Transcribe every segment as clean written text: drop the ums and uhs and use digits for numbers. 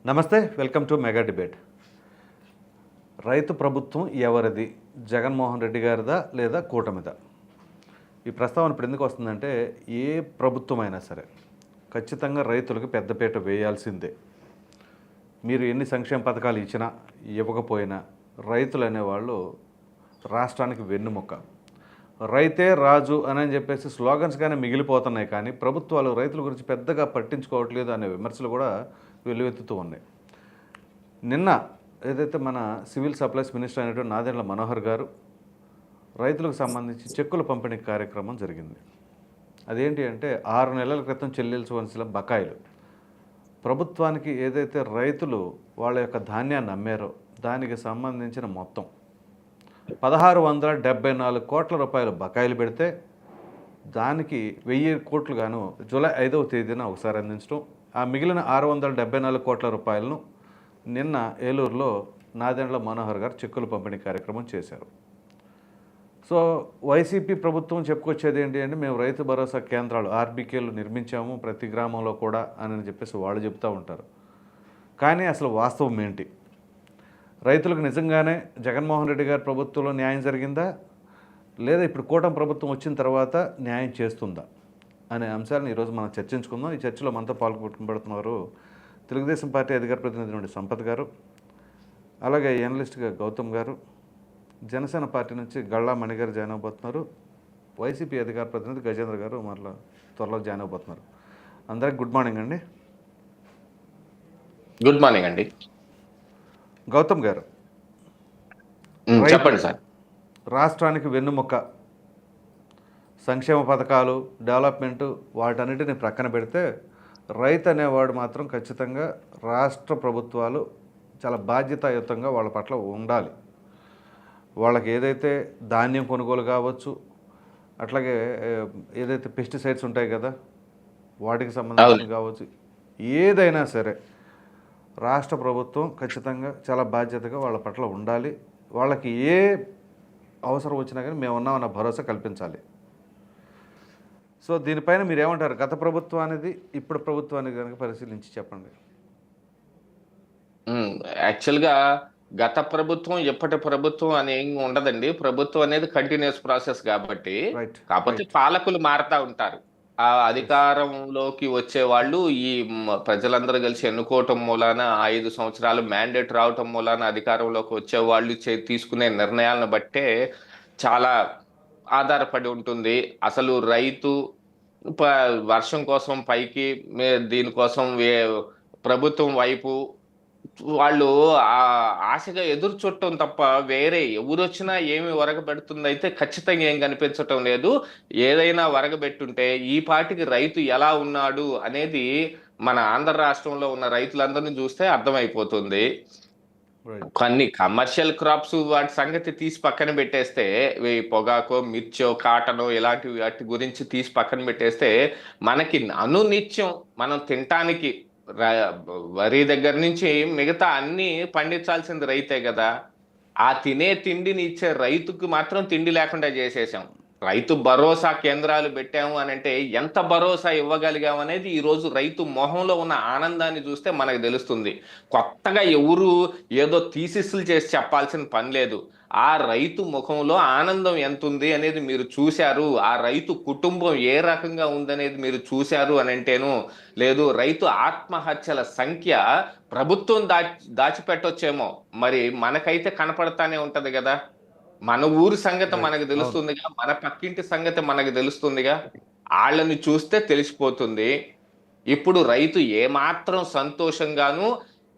నమస్తే, welcome to mega debate. రైతు ప్రభుత్వం ఎవరిది? జగన్మోహన్ రెడ్డి గారిదా లేదా కూటమిదా? ఈ ప్రస్తావన ఇప్పుడు ఎందుకు వస్తుందంటే, ఏ ప్రభుత్వం అయినా సరే ఖచ్చితంగా రైతులకు పెద్దపీట వేయాల్సిందే. మీరు ఎన్ని సంక్షేమ పథకాలు ఇచ్చినా ఇవ్వకపోయినా రైతులు అనేవాళ్ళు రాష్ట్రానికి వెన్నుముక్క. రైతే రాజు అని చెప్పేసి స్లోగన్స్గానే మిగిలిపోతున్నాయి, కానీ ప్రభుత్వాలు రైతుల గురించి పెద్దగా పట్టించుకోవట్లేదు అనే విమర్శలు కూడా వెల్లువెత్తుతూ ఉన్నాయి. నిన్న ఏదైతే మన సివిల్ సప్లైస్ మినిస్టర్ అయినటువంటి నాదెండ్ల మనోహర్ గారు రైతులకు సంబంధించి చెక్కుల పంపిణీ కార్యక్రమం జరిగింది. అదేంటి అంటే 6 నెలల క్రితం చెల్లించవలసిన బకాయిలు ప్రభుత్వానికి ఏదైతే రైతులు వాళ్ళ యొక్క ధాన్యాన్ని అమ్మారో దానికి సంబంధించిన మొత్తం 1674 కోట్ల రూపాయలు బకాయిలు పెడితే దానికి 1000 కోట్లు గాను జూలై 5వ తేదీన ఒకసారి అందించడం, ఆ మిగిలిన 674 కోట్ల రూపాయలను నిన్న ఏలూరులో నాదెండ్ల మనోహర్ గారు చెక్కుల పంపిణీ కార్యక్రమం చేశారు. సో వైసీపీ ప్రభుత్వం చెప్పుకొచ్చేది ఏంటి అంటే, మేము రైతు భరోసా కేంద్రాలు ఆర్బీకేలు నిర్మించాము ప్రతి గ్రామంలో కూడా అని చెప్పేసి వాళ్ళు చెప్తూ ఉంటారు. కానీ అసలు వాస్తవం ఏంటి? రైతులకు నిజంగానే జగన్మోహన్ రెడ్డి గారి ప్రభుత్వంలో న్యాయం జరిగిందా, లేదా ఇప్పుడు కూటమి ప్రభుత్వం వచ్చిన తర్వాత న్యాయం చేస్తుందా అనే అంశాలను ఈరోజు మనం చర్చించుకుందాం. ఈ చర్చలో మనతో పాల్గొనబడుతున్నారు తెలుగుదేశం పార్టీ అధికార ప్రతినిధి నుండి సంపత్ గారు, అలాగే ఎనలిస్ట్గా గౌతమ్ గారు, జనసేన పార్టీ నుంచి గళ్ళా మణి గారు జాయిన్ అవబోతున్నారు, వైసీపీ అధికార ప్రతినిధి గజేంద్ర గారు మరలా త్వరలో జాయిన్ అవబోతున్నారు. అందరికి గుడ్ మార్నింగ్ అండి. గుడ్ మార్నింగ్ అండి. గౌతమ్ గారు, చెప్పండి సార్. రాష్ట్రానికి వెన్నుముక్క, సంక్షేమ పథకాలు, డెవలప్మెంటు వాటన్నిటిని ప్రక్కన పెడితే రైతు అనేవాడు మాత్రం ఖచ్చితంగా రాష్ట్ర ప్రభుత్వాలు చాలా బాధ్యతాయుతంగా వాళ్ళ పట్ల ఉండాలి. వాళ్ళకి ఏదైతే ధాన్యం కొనుగోలు కావచ్చు, అట్లాగే ఏదైతే పెస్టిసైడ్స్ ఉంటాయి కదా వాటికి సంబంధించి కావచ్చు, ఏదైనా సరే రాష్ట్ర ప్రభుత్వం ఖచ్చితంగా చాలా బాధ్యతగా వాళ్ళ పట్ల ఉండాలి. వాళ్ళకి ఏ అవసరం వచ్చినా కానీ మేము ఉన్నామన్న భరోసా కల్పించాలి. సో దీనిపైన మీరు ఏమంటారు? గత ప్రభుత్వానికి ఇప్పుడు ప్రభుత్వానికి కనుక పరిశీలించి చెప్పండి. యాక్చువల్గా గత ప్రభుత్వం ఎప్పటి ప్రభుత్వం అని ఏం ఉండదండి. ప్రభుత్వం అనేది కంటిన్యూస్ ప్రాసెస్ కాబట్టి, కాకపోతే పాలకులు మారుతూ ఉంటారు. ఆ అధికారంలోకి వచ్చే వాళ్ళు ఈ ప్రజలందరూ కలిసి ఎన్నుకోవటం మూలాన 5 సంవత్సరాలు మ్యాండేట్ రావటం మూలాన అధికారంలోకి వచ్చే వాళ్ళు తీసుకునే నిర్ణయాలను బట్టే చాలా ఆధారపడి ఉంటుంది. అసలు రైతు వర్షం కోసం పైకి దీనికోసం ప్రభుత్వం వైపు వాళ్ళు ఆశగా ఎదురు చూడటం తప్ప వేరే ఎవరొచ్చినా ఏమి వరగబెడుతుంది అయితే ఖచ్చితంగా ఏం కనిపించటం లేదు. ఏదైనా వరగబెట్టుంటే ఈ పాటికి రైతు ఎలా ఉన్నాడు అనేది మన ఆంధ్ర రాష్ట్రంలో ఉన్న రైతులందరినీ చూస్తే అర్థమైపోతుంది. కొన్ని కమర్షియల్ క్రాప్స్ వాటి సంగతి తీసి పక్కన పెట్టేస్తే, పొగాకో, మిర్చో, కాటనో ఇలాంటి వాటి గురించి తీసి పక్కన పెట్టేస్తే మనకి అనునిత్యం మనం తినటానికి వరి దగ్గర నుంచి మిగతా అన్ని పండించాల్సింది రైతే కదా. ఆ తినే తిండిని ఇచ్చే రైతుకు మాత్రం తిండి లేకుండా చేసేసాం. రైతు భరోసా కేంద్రాలు పెట్టాము అని అంటే ఎంత భరోసా ఇవ్వగలిగాము అనేది ఈ రోజు రైతు మొహంలో ఉన్న ఆనందాన్ని చూస్తే మనకు తెలుస్తుంది. కొత్తగా ఎవరు ఏదో థీసిస్లు చేసి చెప్పాల్సిన పని లేదు. ఆ రైతు ముఖంలో ఆనందం ఎంత ఉంది అనేది మీరు చూశారు. ఆ రైతు కుటుంబం ఏ రకంగా ఉందనేది మీరు చూశారు అని అంటేను. లేదు, రైతు ఆత్మహత్యల సంఖ్య ప్రభుత్వం దాచిపెట్టొచ్చేమో, మరి మనకైతే కనపడతానే ఉంటది కదా. మన ఊరు సంగతి మనకు తెలుస్తుందిగా, మన పక్కింటి సంగతి మనకు తెలుస్తుందిగా, వాళ్ళని చూస్తే తెలిసిపోతుంది. ఇప్పుడు రైతు ఏమాత్రం సంతోషంగాను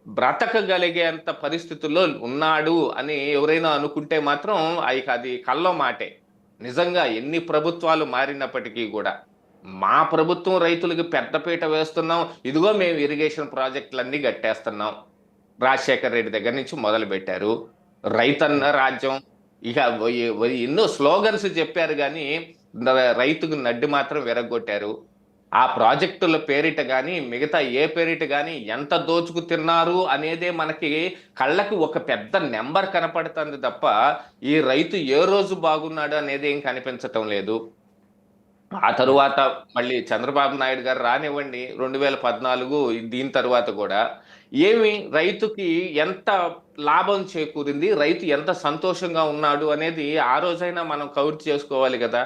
బ్రతకగలిగేంత పరిస్థితుల్లో ఉన్నాడు అని ఎవరైనా అనుకుంటే మాత్రం అది కల్లో మాటే. నిజంగా ఎన్ని ప్రభుత్వాలు మారినప్పటికీ కూడా మా ప్రభుత్వం రైతులకు పెద్దపీట వేస్తున్నాం, ఇదిగో మేము ఇరిగేషన్ ప్రాజెక్టులన్నీ కట్టేస్తున్నాం. రాజశేఖర్ రెడ్డి దగ్గర నుంచి మొదలు పెట్టారు. రైతన్న రాజ్యం, ఇక ఎన్నో స్లోగన్స్ చెప్పారు, కానీ రైతుకు నడ్డి మాత్రం విరగొట్టారు. ఆ ప్రాజెక్టుల పేరిట కానీ మిగతా ఏ పేరిట కానీ ఎంత దోచుకు తిన్నారు అనేదే మనకి కళ్ళకి ఒక పెద్ద నెంబర్ కనపడుతుంది తప్ప ఈ రైతు ఏ రోజు బాగున్నాడు అనేది ఏం కనిపించటం లేదు. ఆ తరువాత మళ్ళీ చంద్రబాబు నాయుడు గారు రానివ్వండి, 2014 దీని తర్వాత కూడా ఏమి రైతుకి ఎంత లాభం చేకూరింది, రైతు ఎంత సంతోషంగా ఉన్నాడు అనేది ఆ రోజైనా మనం కవర్ చేసుకోవాలి కదా.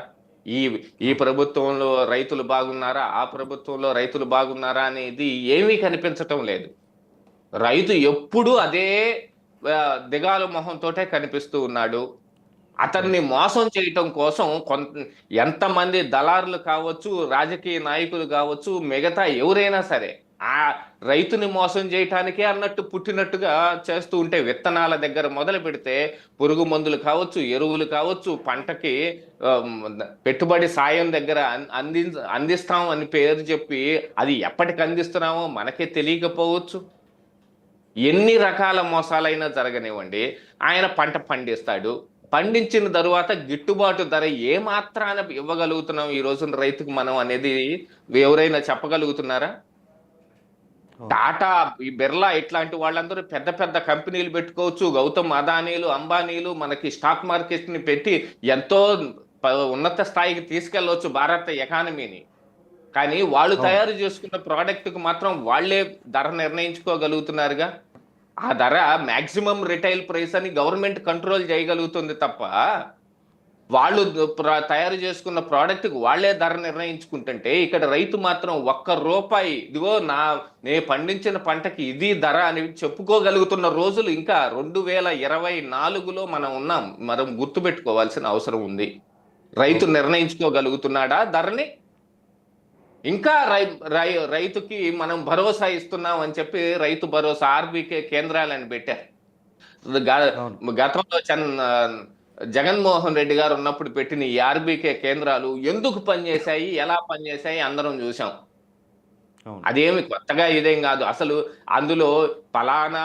ఈ ఈ ప్రభుత్వంలో రైతులు బాగున్నారా, ఆ ప్రభుత్వంలో రైతులు బాగున్నారా అనేది ఏమీ కనిపించటం లేదు. రైతు ఎప్పుడూ అదే దిగాలు మొహంతోటే కనిపిస్తూ ఉన్నాడు. అతన్ని మోసం చేయటం కోసం ఎంతమంది దళారులు కావచ్చు, రాజకీయ నాయకులు కావచ్చు, మిగతా ఎవరైనా సరే ఆ రైతుని మోసం చేయటానికే అన్నట్టు పుట్టినట్టుగా చేస్తూ ఉంటే, విత్తనాల దగ్గర మొదలు పెడితే పురుగు మందులు కావచ్చు, ఎరువులు కావచ్చు, పంటకి పెట్టుబడి సాయం దగ్గర అందిస్తాం అని పేరు చెప్పి అది ఎప్పటికి అందిస్తున్నామో మనకే తెలియకపోవచ్చు. ఎన్ని రకాల మోసాలైనా జరగనివ్వండి, ఆయన పంట పండిస్తాడు. పండించిన తరువాత గిట్టుబాటు ధర ఏ మాత్రాన ఇవ్వగలుగుతున్నాం ఈ రోజున రైతుకు మనం అనేది ఎవరైనా చెప్పగలుగుతున్నారా? టాటా, ఈ బిర్లా ఇట్లాంటి వాళ్ళందరూ పెద్ద పెద్ద కంపెనీలు పెట్టుకోవచ్చు, గౌతమ్ అదానీలు, అంబానీలు మనకి స్టాక్ మార్కెట్ ని పెట్టి ఎంతో ఉన్నత స్థాయికి తీసుకెళ్లవచ్చు భారత ఎకానమీని. కానీ వాళ్ళు తయారు చేసుకున్న ప్రోడక్ట్ కు మాత్రం వాళ్లే ధర నిర్ణయించుకోగలుగుతున్నారుగా. ఆ ధర మాక్సిమం రిటైల్ ప్రైస్ అని గవర్నమెంట్ కంట్రోల్ చేయగలుగుతుంది తప్ప, వాళ్ళు తయారు చేసుకున్న ప్రోడక్ట్ కు వాళ్లే ధర నిర్ణయించుకుంటుంటే, ఇక్కడ రైతు మాత్రం ₹1 ఇదిగో నే పండించిన పంటకి ఇది ధర అని చెప్పుకోగలుగుతున్న రోజులు ఇంకా 2024లో మనం ఉన్నాం. మనం గుర్తుపెట్టుకోవాల్సిన అవసరం ఉంది. రైతు నిర్ణయించుకోగలుగుతున్నాడా ధరని? ఇంకా రైతుకి మనం భరోసా ఇస్తున్నాం అని చెప్పి రైతు భరోసా ఆర్బీకే కేంద్రాలని పెట్టారు. గతంలో జగన్మోహన్ రెడ్డి గారు ఉన్నప్పుడు పెట్టిన ఈ ఆర్బీకే కేంద్రాలు ఎందుకు పనిచేశాయి, ఎలా పనిచేశాయి అందరం చూసాం. అదేమి కొత్తగా ఇదేం కాదు. అసలు అందులో ఫలానా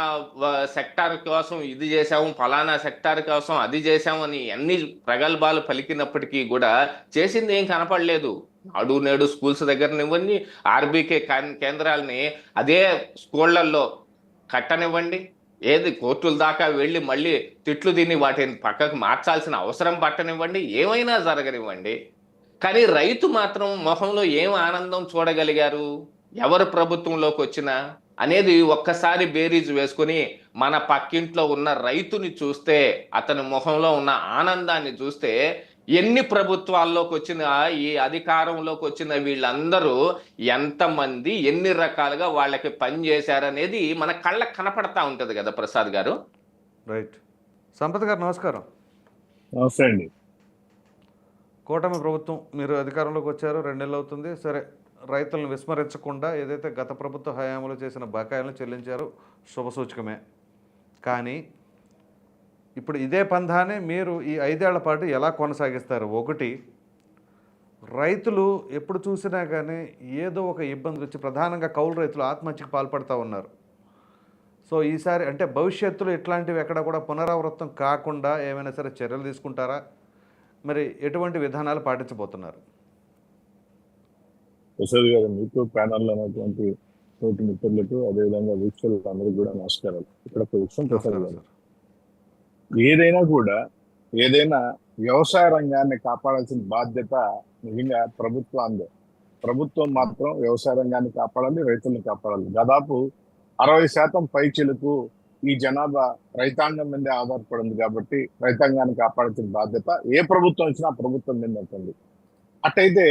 సెక్టార్ కోసం ఇది చేశాము, ఫలానా సెక్టార్ కోసం అది చేశాము అని అన్ని ప్రగల్భాలు పలికినప్పటికీ కూడా చేసింది ఏం కనపడలేదు. నాడు నేడు స్కూల్స్ దగ్గరనివ్వండి, ఆర్బీకే కేంద్రాలని అదే స్కూళ్లలో కట్టనివ్వండి, ఏది కోర్టుల దాకా వెళ్ళి మళ్ళీ తిట్లు తిని వాటిని పక్కకు మార్చాల్సిన అవసరం పట్టనివ్వండి, ఏమైనా జరగనివ్వండి. కానీ రైతు మాత్రం మొహంలో ఏం ఆనందం చూడగలిగారు ఎవరు ప్రభుత్వంలోకి వచ్చినా అనేది ఒక్కసారి బేరీజు వేసుకుని మన పక్కింట్లో ఉన్న రైతుని చూస్తే, అతని మొహంలో ఉన్న ఆనందాన్ని చూస్తే, ఎన్ని ప్రభుత్వాల్లోకి వచ్చిన ఈ అధికారంలోకి వచ్చిన వీళ్ళందరూ ఎంతమంది ఎన్ని రకాలుగా వాళ్ళకి పని చేశారనేది మన కళ్ళకు కనపడతా ఉంటది కదా ప్రసాద్ గారు. రైట్. సంపత్ గారు నమస్కారం. నమస్తే అండి. కూటమి ప్రభుత్వం మీరు అధికారంలోకి వచ్చారు, 2 నెలలు అవుతుంది. సరే, రైతులను విస్మరించకుండా ఏదైతే గత ప్రభుత్వ హయాంలో చేసిన బకాయిలను చెల్లించారో శుభసూచకమే. కానీ ఇప్పుడు ఇదే పంధానే మీరు ఈ 5 ఏళ్ల పాటు ఎలా కొనసాగిస్తారు? ఒకటి, రైతులు ఎప్పుడు చూసినా కానీ ఏదో ఒక ఇబ్బంది వచ్చి, ప్రధానంగా కౌలు రైతులు ఆత్మహత్యకు పాల్పడుతూ ఉన్నారు. సో ఈసారి అంటే భవిష్యత్తులో ఇట్లాంటివి ఎక్కడ కూడా పునరావృతం కాకుండా ఏమైనా సరే చర్యలు తీసుకుంటారా? మరి ఎటువంటి విధానాలు పాటించబోతున్నారు? ప్రసాద్ గారు, మీకు ప్యానల్లో ఉన్నటువంటి తోటి మిత్రులకు, అదేవిధంగా వీక్షకులకు అందరికీ కూడా నమస్కారాలు. ఇక్కడ ఒక విషయం ప్రసాద్ గారు, ఏదైనా వ్యవసాయ రంగాన్ని కాపాడాల్సిన బాధ్యత నిజంగా ప్రభుత్వాందే. ప్రభుత్వం మాత్రం వ్యవసాయ రంగాన్ని కాపాడాలి, రైతుల్ని కాపాడాలి. దాదాపు 60% పైచిలకు ఈ జనాభా రైతాంగం మీదే ఆధారపడింది కాబట్టి రైతాంగాన్ని కాపాడాల్సిన బాధ్యత ఏ ప్రభుత్వం వచ్చినా ప్రభుత్వం మీద ఉంటుంది. అట్టయితే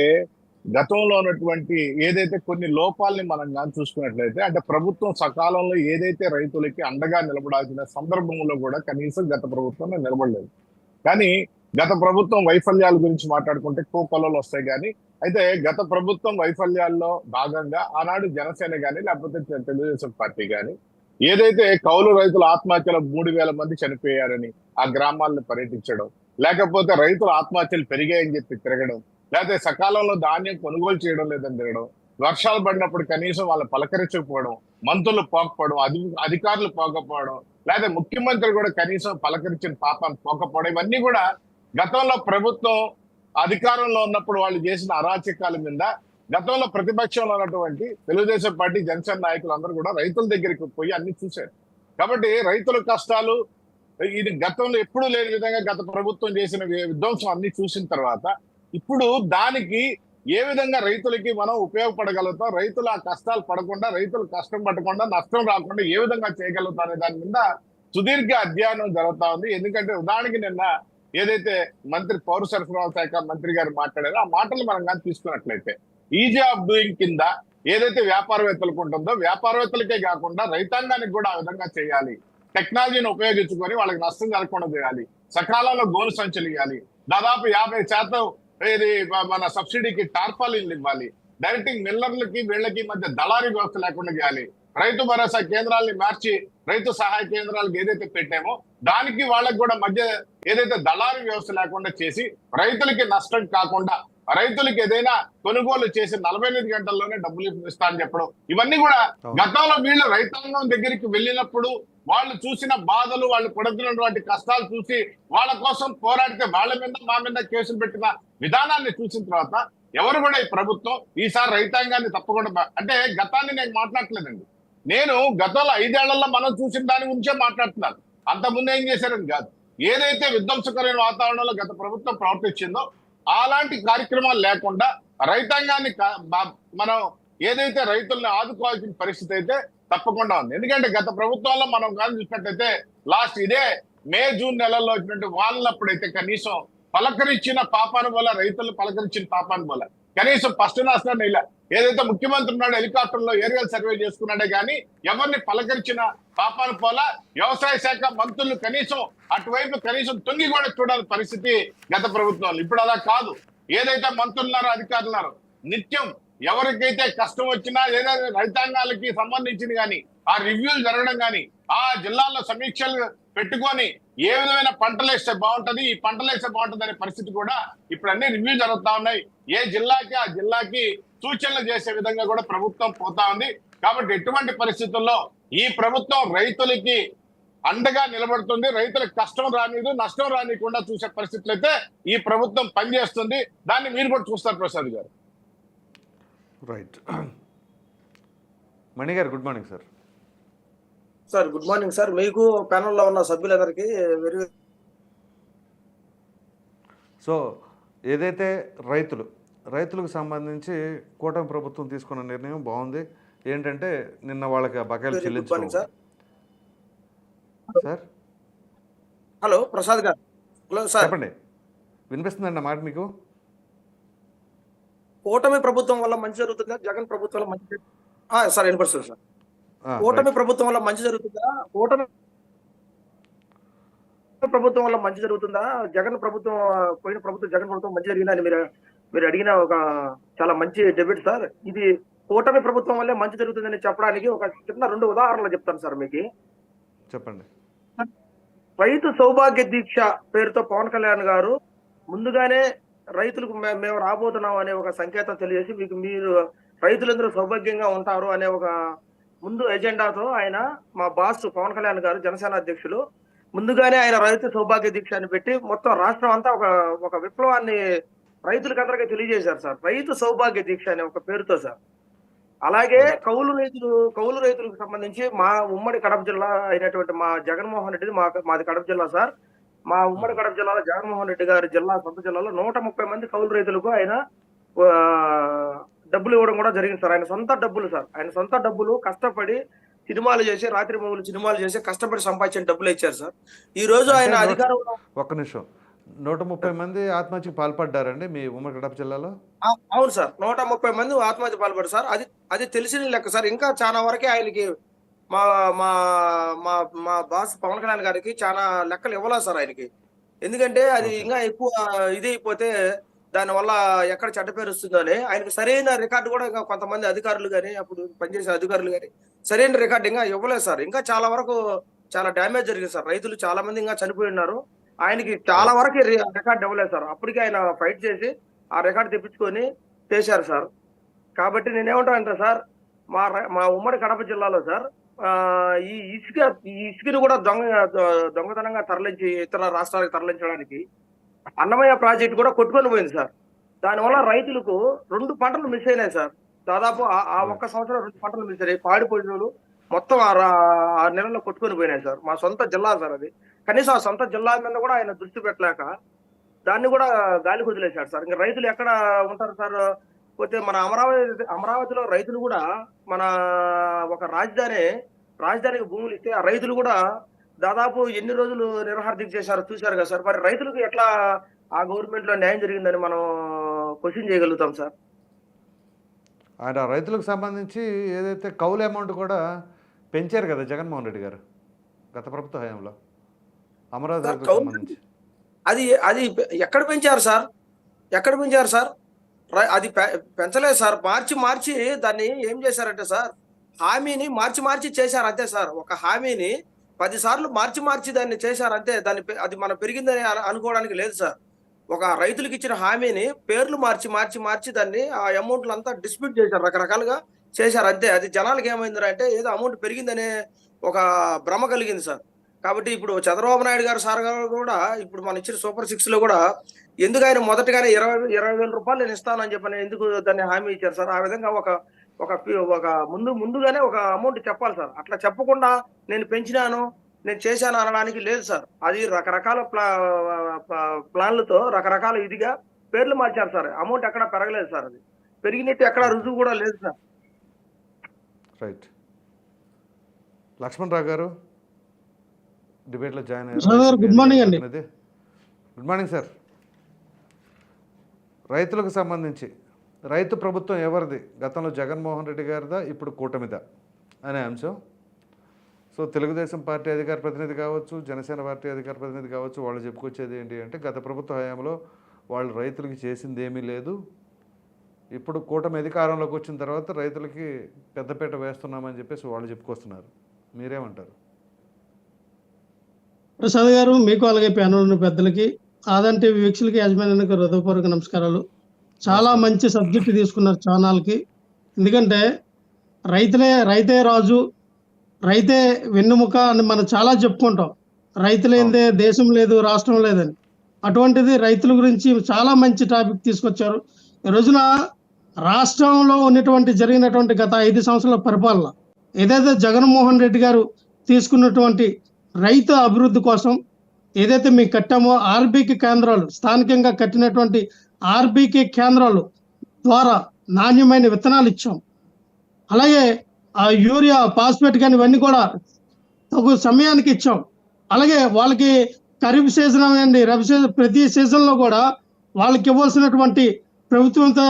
గతంలో ఉన్నటువంటి ఏదైతే కొన్ని లోపాలని మనం కానీ చూసుకున్నట్లయితే, అంటే ప్రభుత్వం సకాలంలో ఏదైతే రైతులకి అండగా నిలబడాల్సిన సందర్భంలో కూడా కనీసం గత ప్రభుత్వం నిలబడలేదు. కానీ గత ప్రభుత్వం వైఫల్యాల గురించి మాట్లాడుకుంటే కోకొల్లలు వస్తాయి. కానీ అయితే గత ప్రభుత్వం వైఫల్యాల్లో భాగంగా ఆనాడు జనసేన కానీ లేకపోతే తెలుగుదేశం పార్టీ కానీ ఏదైతే కౌలు రైతుల ఆత్మహత్యలో 3,000 మంది చనిపోయారని ఆ గ్రామాలను పర్యటించడం, లేకపోతే రైతుల ఆత్మహత్యలు పెరిగాయని చెప్పి తిరగడం, లేకపోతే సకాలంలో ధాన్యం కొనుగోలు చేయడం లేదని తిరగడం, వర్షాలు పడినప్పుడు కనీసం వాళ్ళు పలకరించకపోవడం, మంత్రులు పోకపోవడం, అధికారులు పోకపోవడం, లేకపోతే ముఖ్యమంత్రి కూడా కనీసం పలకరించిన పాపాన్ని పోకపోవడం, ఇవన్నీ కూడా గతంలో ప్రభుత్వం అధికారంలో ఉన్నప్పుడు వాళ్ళు చేసిన అరాచకాల మీద గతంలో ప్రతిపక్షంలో ఉన్నటువంటి తెలుగుదేశం పార్టీ, జనసేన నాయకులు అందరూ కూడా రైతుల దగ్గరికి పోయి అన్ని చూశారు. కాబట్టి రైతుల కష్టాలు ఇది గతంలో ఎప్పుడూ లేని విధంగా గత ప్రభుత్వం చేసిన విధ్వంసం అన్ని చూసిన తర్వాత ఇప్పుడు దానికి ఏ విధంగా రైతులకి మనం ఉపయోగపడగలుగుతాం, రైతులు ఆ కష్టాలు పడకుండా, రైతులు కష్టం పడకుండా, నష్టం రాకుండా ఏ విధంగా చేయగలుగుతాం అనే దాని మీద సుదీర్ఘ అధ్యయనం జరుగుతా ఉంది. ఎందుకంటే ఉదాహరణకి నిన్న ఏదైతే మంత్రి పౌర సరఫరాల శాఖ మంత్రి గారు మాట్లాడారో ఆ మాటలు మనం కానీ తీసుకున్నట్లయితే ఈజీ ఆఫ్ డూయింగ్ కింద ఏదైతే వ్యాపారవేత్తలకు ఉంటుందో వ్యాపారవేత్తలకే కాకుండా రైతాంగానికి కూడా ఆ విధంగా చేయాలి. టెక్నాలజీని ఉపయోగించుకొని వాళ్ళకి నష్టం జరగకుండా చేయాలి. సకాలంలో గోను సంచులు ఇవ్వాలి. దాదాపు 50% ఇది మన సబ్సిడీకి టార్పాలిన్లు ఇవ్వాలి. డైరెక్టింగ్ మిల్లర్లకి వీళ్ళకి మధ్య దళారీ వ్యవస్థ లేకుండా చేయాలి. రైతు భరోసా కేంద్రాలని మార్చి రైతు సహాయ కేంద్రాలకు ఏదైతే పెట్టామో దానికి వాళ్ళకి కూడా మధ్య ఏదైతే దళారీ వ్యవస్థ లేకుండా చేసి రైతులకి నష్టం కాకుండా రైతులకి ఏదైనా కొనుగోలు చేసి 48 గంటల్లోనే డబ్బులు ఇస్తా అని చెప్పడం, ఇవన్నీ కూడా గతంలో వీళ్ళు రైతాంగం దగ్గరికి వెళ్ళినప్పుడు వాళ్ళు చూసిన బాధలు, వాళ్ళు పడుతున్నటువంటి కష్టాలు చూసి వాళ్ళ కోసం పోరాడితే వాళ్ళ మీద మా మీద కేసులు పెట్టిన విధానాన్ని చూసిన తర్వాత ఎవరు కూడా ఈ ప్రభుత్వం ఈసారి రైతాంగాన్ని తప్పకుండా అంటే గతాన్ని నేను మాట్లాడలేదండి. నేను గతంలో 5 ఏళ్లలో మనం చూసిన దాని గురించే మాట్లాడుతున్నాను. అంతకుముందు ఏం చేశారని కాదు. ఏదైతే విధ్వంసకరమైన వాతావరణంలో గత ప్రభుత్వం ప్రవర్తించిందో అలాంటి కార్యక్రమాలు లేకుండా రైతాంగాన్ని మనం ఏదైతే రైతుల్ని ఆదుకోవాల్సిన పరిస్థితి అయితే తప్పకుండా ఉంది. ఎందుకంటే గత ప్రభుత్వంలో మనం కానీ చూసినట్టయితే లాస్ట్ ఇదే మే జూన్ నెలల్లో వచ్చినట్టు వాళ్ళప్పుడైతే కనీసం పలకరించిన పాపాను వల్ల రైతులు పలకరించిన పాపాను వల్ల కనీసం ఫస్ట్ నష్టాన్ని ఇలా ఏదైతే ముఖ్యమంత్రి ఉన్నాడో హెలికాప్టర్లో ఏరియల్ సర్వే చేసుకున్నాడే కానీ ఎవరిని పలకరించిన పాపాను పోలా వ్యవసాయ శాఖ మంత్రులు కనీసం అటువైపు కనీసం తొంగి కూడా చూడాలి పరిస్థితి గత ప్రభుత్వాలు. ఇప్పుడు అలా కాదు. ఏదైతే మంత్రులున్నారో అధికారులున్నారో నిత్యం ఎవరికైతే కష్టం వచ్చినా ఏదైతే రైతాంగాలకి సంబంధించింది కానీ ఆ రివ్యూలు జరగడం కానీ ఆ జిల్లాల్లో సమీక్షలు పెట్టుకొని ఏ విధమైన పంటలు వేస్తే బాగుంటది, ఈ పంటలు వేస్తే బాగుంటది అనే పరిస్థితి కూడా ఇప్పుడు అన్ని రివ్యూ జరుగుతా ఉన్నాయి. ఏ జిల్లాకి ఆ జిల్లాకి సూచనలు చేసే విధంగా కూడా ప్రభుత్వం పోతా ఉంది. కాబట్టి ఎటువంటి పరిస్థితుల్లో ఈ ప్రభుత్వం రైతులకి అండగా నిలబడుతుంది. రైతులకు కష్టం రానిదు, నష్టం రానికుండా చూసే పరిస్థితులు అయితే ఈ ప్రభుత్వం పనిచేస్తుంది. దాన్ని మీరు కూడా చూస్తారు ప్రసాద్ గారు. రైట్. మణి గారు good morning sir. Sir good morning sir. మీకు ప్యానల్లో ఉన్న సభ్యులందరికీ వెరీ సో ఏదైతే రైతులకు సంబంధించి కూటమి ప్రభుత్వం తీసుకున్న నిర్ణయం బాగుంది. ఏంటంటే నిన్న వాళ్ళకి బకాయిలు చెల్లించుకోవాలి సార్. సార్ హలో ప్రసాద్ గారు. హలో సార్ చెప్పండి, వినిపిస్తుందండి మాట మీకు? కూటమి ప్రభుత్వం వల్ల మంచి జరుగుతుందా, జగన్ ప్రభుత్వం వల్ల మంచి సార్ వినిపిస్తుంది సార్. కూటమి ప్రభుత్వం వల్ల మంచి జరుగుతుందా, కూటమి ప్రభుత్వం వల్ల మంచి జరుగుతుందా, జగన్ ప్రభుత్వం పోయిన ప్రభుత్వం జగన్ ప్రభుత్వం మంచి జరిగిందని మీరు అడిగిన ఒక చాలా మంచి డెబిట్ సార్. ఇది కూటమి ప్రభుత్వం వల్లే మంచి జరుగుతుందని చెప్పడానికి ఒక చిన్న 2 ఉదాహరణలు చెప్తాను సార్ మీకు. చెప్పండి. రైతు సౌభాగ్య దీక్ష పేరుతో పవన్ కళ్యాణ్ గారు ముందుగానే రైతులకు మేము రాబోతున్నాం అనే ఒక సంకేతం తెలియజేసి మీరు రైతులందరూ సౌభాగ్యంగా ఉంటారు అనే ఒక ముందు ఎజెండాతో ఆయన మా బాస్ పవన్ కళ్యాణ్ గారు జనసేన అధ్యక్షులు ముందుగానే ఆయన రైతు సౌభాగ్య దీక్ష అని పెట్టి మొత్తం రాష్ట్రం అంతా ఒక విప్లవాన్ని రైతులకు అందరికీ తెలియజేశారు సార్. రైతు సౌభాగ్య దీక్ష అనే ఒక పేరుతో సార్. అలాగే కౌలు రైతులకు సంబంధించి మా ఉమ్మడి కడప జిల్లా అయినటువంటి మా జగన్మోహన్ రెడ్డి మాది కడప జిల్లా సార్. మా ఉమ్మడి కడప జిల్లాలో జగన్మోహన్ రెడ్డి గారి సొంత జిల్లాలో 130 మంది కౌలు రైతులకు ఆయన డబ్బులు ఇవ్వడం కూడా జరిగింది సార్. ఆయన సొంత డబ్బులు సార్. ఆయన సొంత డబ్బులు కష్టపడి సినిమాలు చేసి రాత్రి మూగులు సినిమాలు చేసి కష్టపడి సంపాదించిన డబ్బులు ఇచ్చారు సార్. ఈ రోజు ఆయన అధికారంలో ఒక్క నిమిషం 130 మంది ఆత్మహత్యకు పాల్పడ్డారండి మీ ఉమ్మడి కడప జిల్లాలో? అవును సార్, 130 మంది ఆత్మహత్య పాల్పడ్డారు సార్. అది తెలిసిన లెక్క సార్. ఇంకా చాలా వరకే ఆయనకి మా మా మా మా బాస్ పవన్ కళ్యాణ్ గారికి చాలా లెక్కలు ఇవ్వలేదు సార్ ఆయనకి. ఎందుకంటే అది ఇంకా ఎక్కువ ఇది అయిపోతే దానివల్ల ఎక్కడ చెడ్డ పేరు వస్తుందో అని ఆయనకు సరైన రికార్డు కూడా ఇంకా కొంతమంది అధికారులు కానీ అప్పుడు పనిచేసే అధికారులు కానీ సరైన రికార్డు ఇంకా ఇవ్వలేదు సార్. ఇంకా చాలా వరకు చాలా డ్యామేజ్ జరిగింది సార్. రైతులు చాలా మంది ఇంకా చనిపోయి ఉన్నారు. ఆయనకి చాలా వరకు రికార్డు ఇవ్వలేదు సార్. అప్పటికి ఆయన ఫైట్ చేసి ఆ రికార్డు తెప్పించుకొని చేశారు సార్. కాబట్టి నేనేమంటానంటే సార్ మా ఉమ్మడి కడప జిల్లాలో సార్ ఈ ఇసుకని కూడా దొంగతనంగా తరలించి ఇతర రాష్ట్రాలకు తరలించడానికి అన్నమయ్య ప్రాజెక్ట్ కూడా కొట్టుకొని పోయింది సార్. దానివల్ల రైతులకు 2 పంటలు మిస్ అయినాయి సార్. దాదాపు ఆ ఒక్క సంవత్సరం 2 పంటలు మిస్ అయినాయి. పాడిపోయినలు మొత్తం 6 నెలల్లో కొట్టుకొని పోయినాయి సార్. మా సొంత జిల్లా సార్ అది. కనీసం ఆ సొంత జిల్లా మీద కూడా ఆయన దృష్టి పెట్టలేక దాన్ని కూడా గాలి కుదిలేశాడు సార్. ఇంకా రైతులు ఎక్కడ ఉంటారు సార్? పోతే మన అమరావతిలో రైతులు కూడా మన ఒక రాజధానికి భూములు ఇస్తే ఆ రైతులు కూడా దాదాపు ఎన్ని రోజులు నిరహార్దిక చేశారో చూశారు కదా సార్. మరి రైతులకు ఎట్లా ఆ గవర్నమెంట్ లో న్యాయం జరిగిందని మనం క్వశ్చన్ చేయగలుగుతాం సార్. ఆయన రైతులకు సంబంధించి ఏదైతే కౌలు అమౌంట్ కూడా పెంచారు కదా జగన్మోహన్ రెడ్డి గారు గత ప్రభుత్వ హయాంలో అమరావతి రైతులకు సంబంధించి. అది ఎక్కడ పెంచారు సార్? అది పెంచలేదు సార్. మార్చి దాన్ని ఏం చేశారంటే సార్, హామీని మార్చి చేశారు అంతే సార్. ఒక హామీని 10 సార్లు మార్చి దాన్ని చేశారు అంతే. అది మనం పెరిగిందని అనుకోవడానికి లేదు సార్. ఒక రైతులకు ఇచ్చిన హామీని పేర్లు మార్చి దాన్ని ఆ అమౌంట్లు అంతా డిస్ప్యూట్ చేశారు, రకరకాలుగా చేశారు అంతే. అది జనాలకు ఏమైందంటే ఏదో అమౌంట్ పెరిగిందనే ఒక భ్రమ కలిగింది సార్. కాబట్టి ఇప్పుడు చంద్రబాబు నాయుడు గారు సార్ గారు కూడా ఇప్పుడు మనం ఇచ్చిన సూపర్ 6 లో కూడా ఎందుకు ఆయన మొదటగానే 20,000 రూపాయలు నేను ఇస్తానని చెప్పని ఎందుకు దాన్ని హామీ ఇచ్చారు సార్? ఆ విధంగా ఒక ముందుగానే ఒక అమౌంట్ చెప్పాలి సార్. అట్లా చెప్పకుండా నేను పెంచినాను, నేను చేశాను అనడానికి లేదు సార్. అది రకరకాల ప్లాన్లతో రకరకాల ఇదిగా పేర్లు మార్చారు సార్. అమౌంట్ ఎక్కడ పెరగలేదు సార్. అది పెరిగినట్టు ఎక్కడ రుజువు కూడా లేదు సార్. రైట్. లక్ష్మణ్ రావు గారు డిబేట్లో జాయిన్ అయ్యారు. గుడ్ మార్నింగ్ అండి. Good morning sir. రైతులకు సంబంధించి రైతు ప్రభుత్వం ఎవరిది? గతంలో జగన్మోహన్ రెడ్డి గారిదా, ఇప్పుడు కూటమిదా అనే అంశం. సో తెలుగుదేశం పార్టీ అధికార ప్రతినిధి కావచ్చు, జనసేన పార్టీ అధికార ప్రతినిధి కావచ్చు, వాళ్ళు చెప్పుకొచ్చేది ఏంటి అంటే గత ప్రభుత్వ హయాంలో వాళ్ళు రైతులకి చేసింది ఏమీ లేదు, ఇప్పుడు కూటమి అధికారంలోకి వచ్చిన తర్వాత రైతులకి పెద్దపీట వేస్తున్నామని చెప్పేసి వాళ్ళు చెప్పుకొస్తున్నారు. మీరేమంటారు? ప్రసాద్ గారు, మీకు అలాగే ప్యానల్ ఉన్న పెద్దలకి, ఆదంటి వీక్షకులకి, యాజమాన్యానికి హృదయపూర్వక నమస్కారాలు. చాలా మంచి సబ్జెక్ట్ తీసుకున్నారు ఛానల్కి. ఎందుకంటే రైతే రాజు, రైతే వెన్నుముక అని మనం చాలా చెప్పుకుంటాం. రైతు లేనిదే దేశం లేదు, రాష్ట్రం లేదని. అటువంటిది రైతుల గురించి చాలా మంచి టాపిక్ తీసుకొచ్చారు. ఈ రోజున రాష్ట్రంలో ఉన్నటువంటి జరిగినటువంటి గత 5 సంవత్సరాల పరిపాలన ఏదైతే జగన్మోహన్ రెడ్డి గారు తీసుకున్నటువంటి రైతు అభివృద్ధి కోసం ఏదైతే మేము కట్టామో, ఆర్బీకే కేంద్రాలు, స్థానికంగా కట్టినటువంటి ఆర్బీకే కేంద్రాలు ద్వారా నాణ్యమైన విత్తనాలు ఇచ్చాం. అలాగే ఆ యూరియా, ఫాస్ఫేట్ కానీ ఇవన్నీ కూడా తగు సమయానికి ఇచ్చాం. అలాగే వాళ్ళకి ఖరీఫ్ సీజన్ అనండి, రబీ సీజన్, ప్రతి సీజన్లో కూడా వాళ్ళకి ఇవ్వాల్సినటువంటి ప్రభుత్వంతో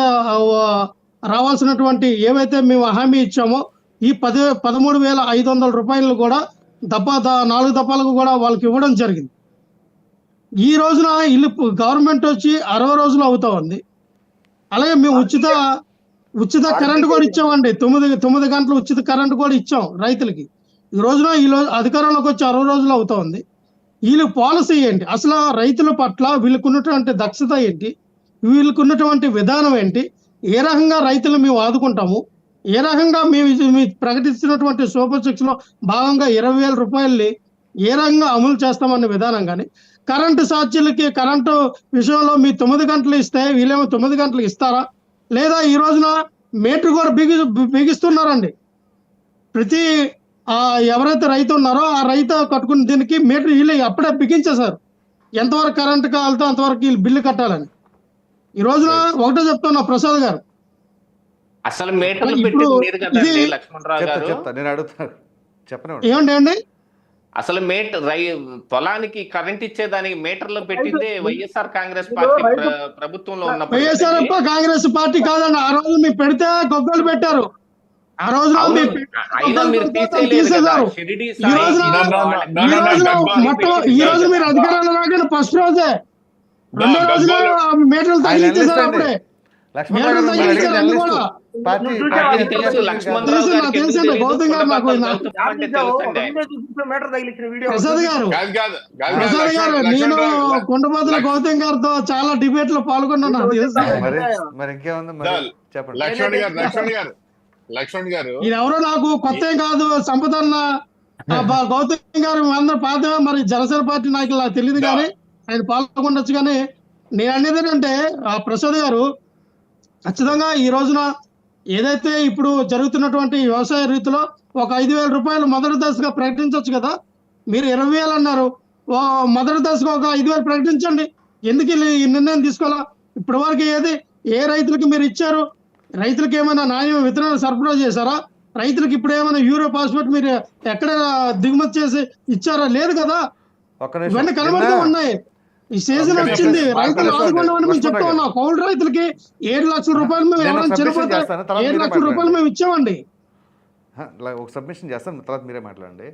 రావాల్సినటువంటి ఏవైతే మేము హామీ ఇచ్చామో ఈ 13,500 రూపాయలు కూడా 4 దఫాలకు కూడా వాళ్ళకి ఇవ్వడం జరిగింది. ఈ రోజున ఇల్లు గవర్నమెంట్ వచ్చి 60 రోజులు అవుతా ఉంది. అలాగే మేము ఉచిత కరెంట్ కూడా ఇచ్చామండి. 9 గంటలు ఉచిత కరెంట్ కూడా ఇచ్చాం రైతులకి. ఈ రోజున అధికారంలోకి వచ్చి 60 రోజులు అవుతా ఉంది. వీళ్ళు పాలసీ ఏంటి, అసలు రైతుల పట్ల వీళ్ళకున్నటువంటి దక్షత ఏంటి, వీళ్ళకున్నటువంటి విధానం ఏంటి, ఏ రకంగా రైతులు మేము ఆదుకుంటాము, ఏ రకంగా మేము ప్రకటిస్తున్నటువంటి సూపర్ 6 లో భాగంగా 20,000 రూపాయలని ఏ రకంగా అమలు చేస్తామన్న విధానం కానీ, కరెంటు ఛార్జీలకి కరెంటు విషయంలో మీ 9 గంటలు ఇస్తే వీళ్ళేమో 9 గంటలు ఇస్తారా, లేదా ఈ రోజున మీటర్ కూడా బిగిస్తున్నారండి. ప్రతి ఎవరైతే రైతు ఉన్నారో ఆ రైతు కట్టుకున్న దీనికి మీటర్ వీళ్ళు అప్పుడే బిగించేశారు. ఎంతవరకు కరెంటు కావాలితో అంతవరకు వీళ్ళు బిల్లు కట్టాలని. ఈ రోజున ఒకటే చెప్తున్నా ప్రసాద్ గారు, అసలు మీటర్లు పెట్టింది మీరు కదండి లక్ష్మణరావు గారు. నేను అడుగుతాను, చెప్పండి. ఏమండి అసలు పొలానికి కరెంట్ ఇచ్చేదానికి మీటర్లు పెట్టిందే వైఎస్ఆర్ కాంగ్రెస్ పార్టీ ప్రభుత్వంలో ఉన్నప్పుడు. వైఎస్ఆర్ కాంగ్రెస్ పార్టీ కాదండి. ఆ రోజు మీరు పెడితే గొగ్గలు పెట్టారు. ఆ రోజు ఈ రోజు మీరు అధికారంలో రాగానే ఫస్ట్ రోజే 2వ రోజులో మీటర్లు తగ్గించేశారు. అప్పుడే గౌతమ్ గారు నాకు ప్రసాద్ గారు నేను కొండబోతుల గౌతమ్ గారితో చాలా డిబేట్ లో పాల్గొన్నాను. లక్ష్మణ్ గారు ఇది ఎవరో నాకు కొత్త కాదు. సంపదన్న గౌతమ్ గారు అందరూ పాత, మరి జనసేన పార్టీ నాయకులు నాకు తెలియదు కానీ ఆయన పాల్గొనొచ్చు. కానీ నేను అనేది ఏంటంటే ఆ ప్రసాద్ గారు ఖచ్చితంగా ఈ రోజున ఏదైతే ఇప్పుడు జరుగుతున్నటువంటి వ్యవసాయ రీతిలో ఒక 5,000 రూపాయలు మొదటి దశగా ప్రకటించవచ్చు కదా. మీరు 20,000 అన్నారు, మొదటి దశగా ఒక 5,000 ప్రకటించండి. ఎందుకు ఈ నిర్ణయం తీసుకోవాలా? ఇప్పటి వరకు ఏ రైతులకి మీరు ఇచ్చారు? రైతులకు ఏమైనా నాణ్యమైన విత్తనాలు సరఫరా చేశారా? రైతులకు ఇప్పుడు ఏమైనా యూరియా ఫాస్ఫేట్ మీరు ఎక్కడ దిగుమతి చేసి ఇచ్చారా? లేదు కదా. ఒక్క నిమిషం. ఇవన్నీ కనబడుతూ ఉన్నాయి. ఈ సీజన్ వచ్చింది, రైతులు ఆదుకోండి మేము చెప్తా ఉన్నాం. కౌలు రైతులకి 7 లక్షల రూపాయలు మేము ఎవరైనా చనిపోతే 7 లక్షల రూపాయలు మేము ఇచ్చామండి. ఒక సబ్మిషన్ చేస్తాను, తర్వాత మీరే మాట్లాడండి.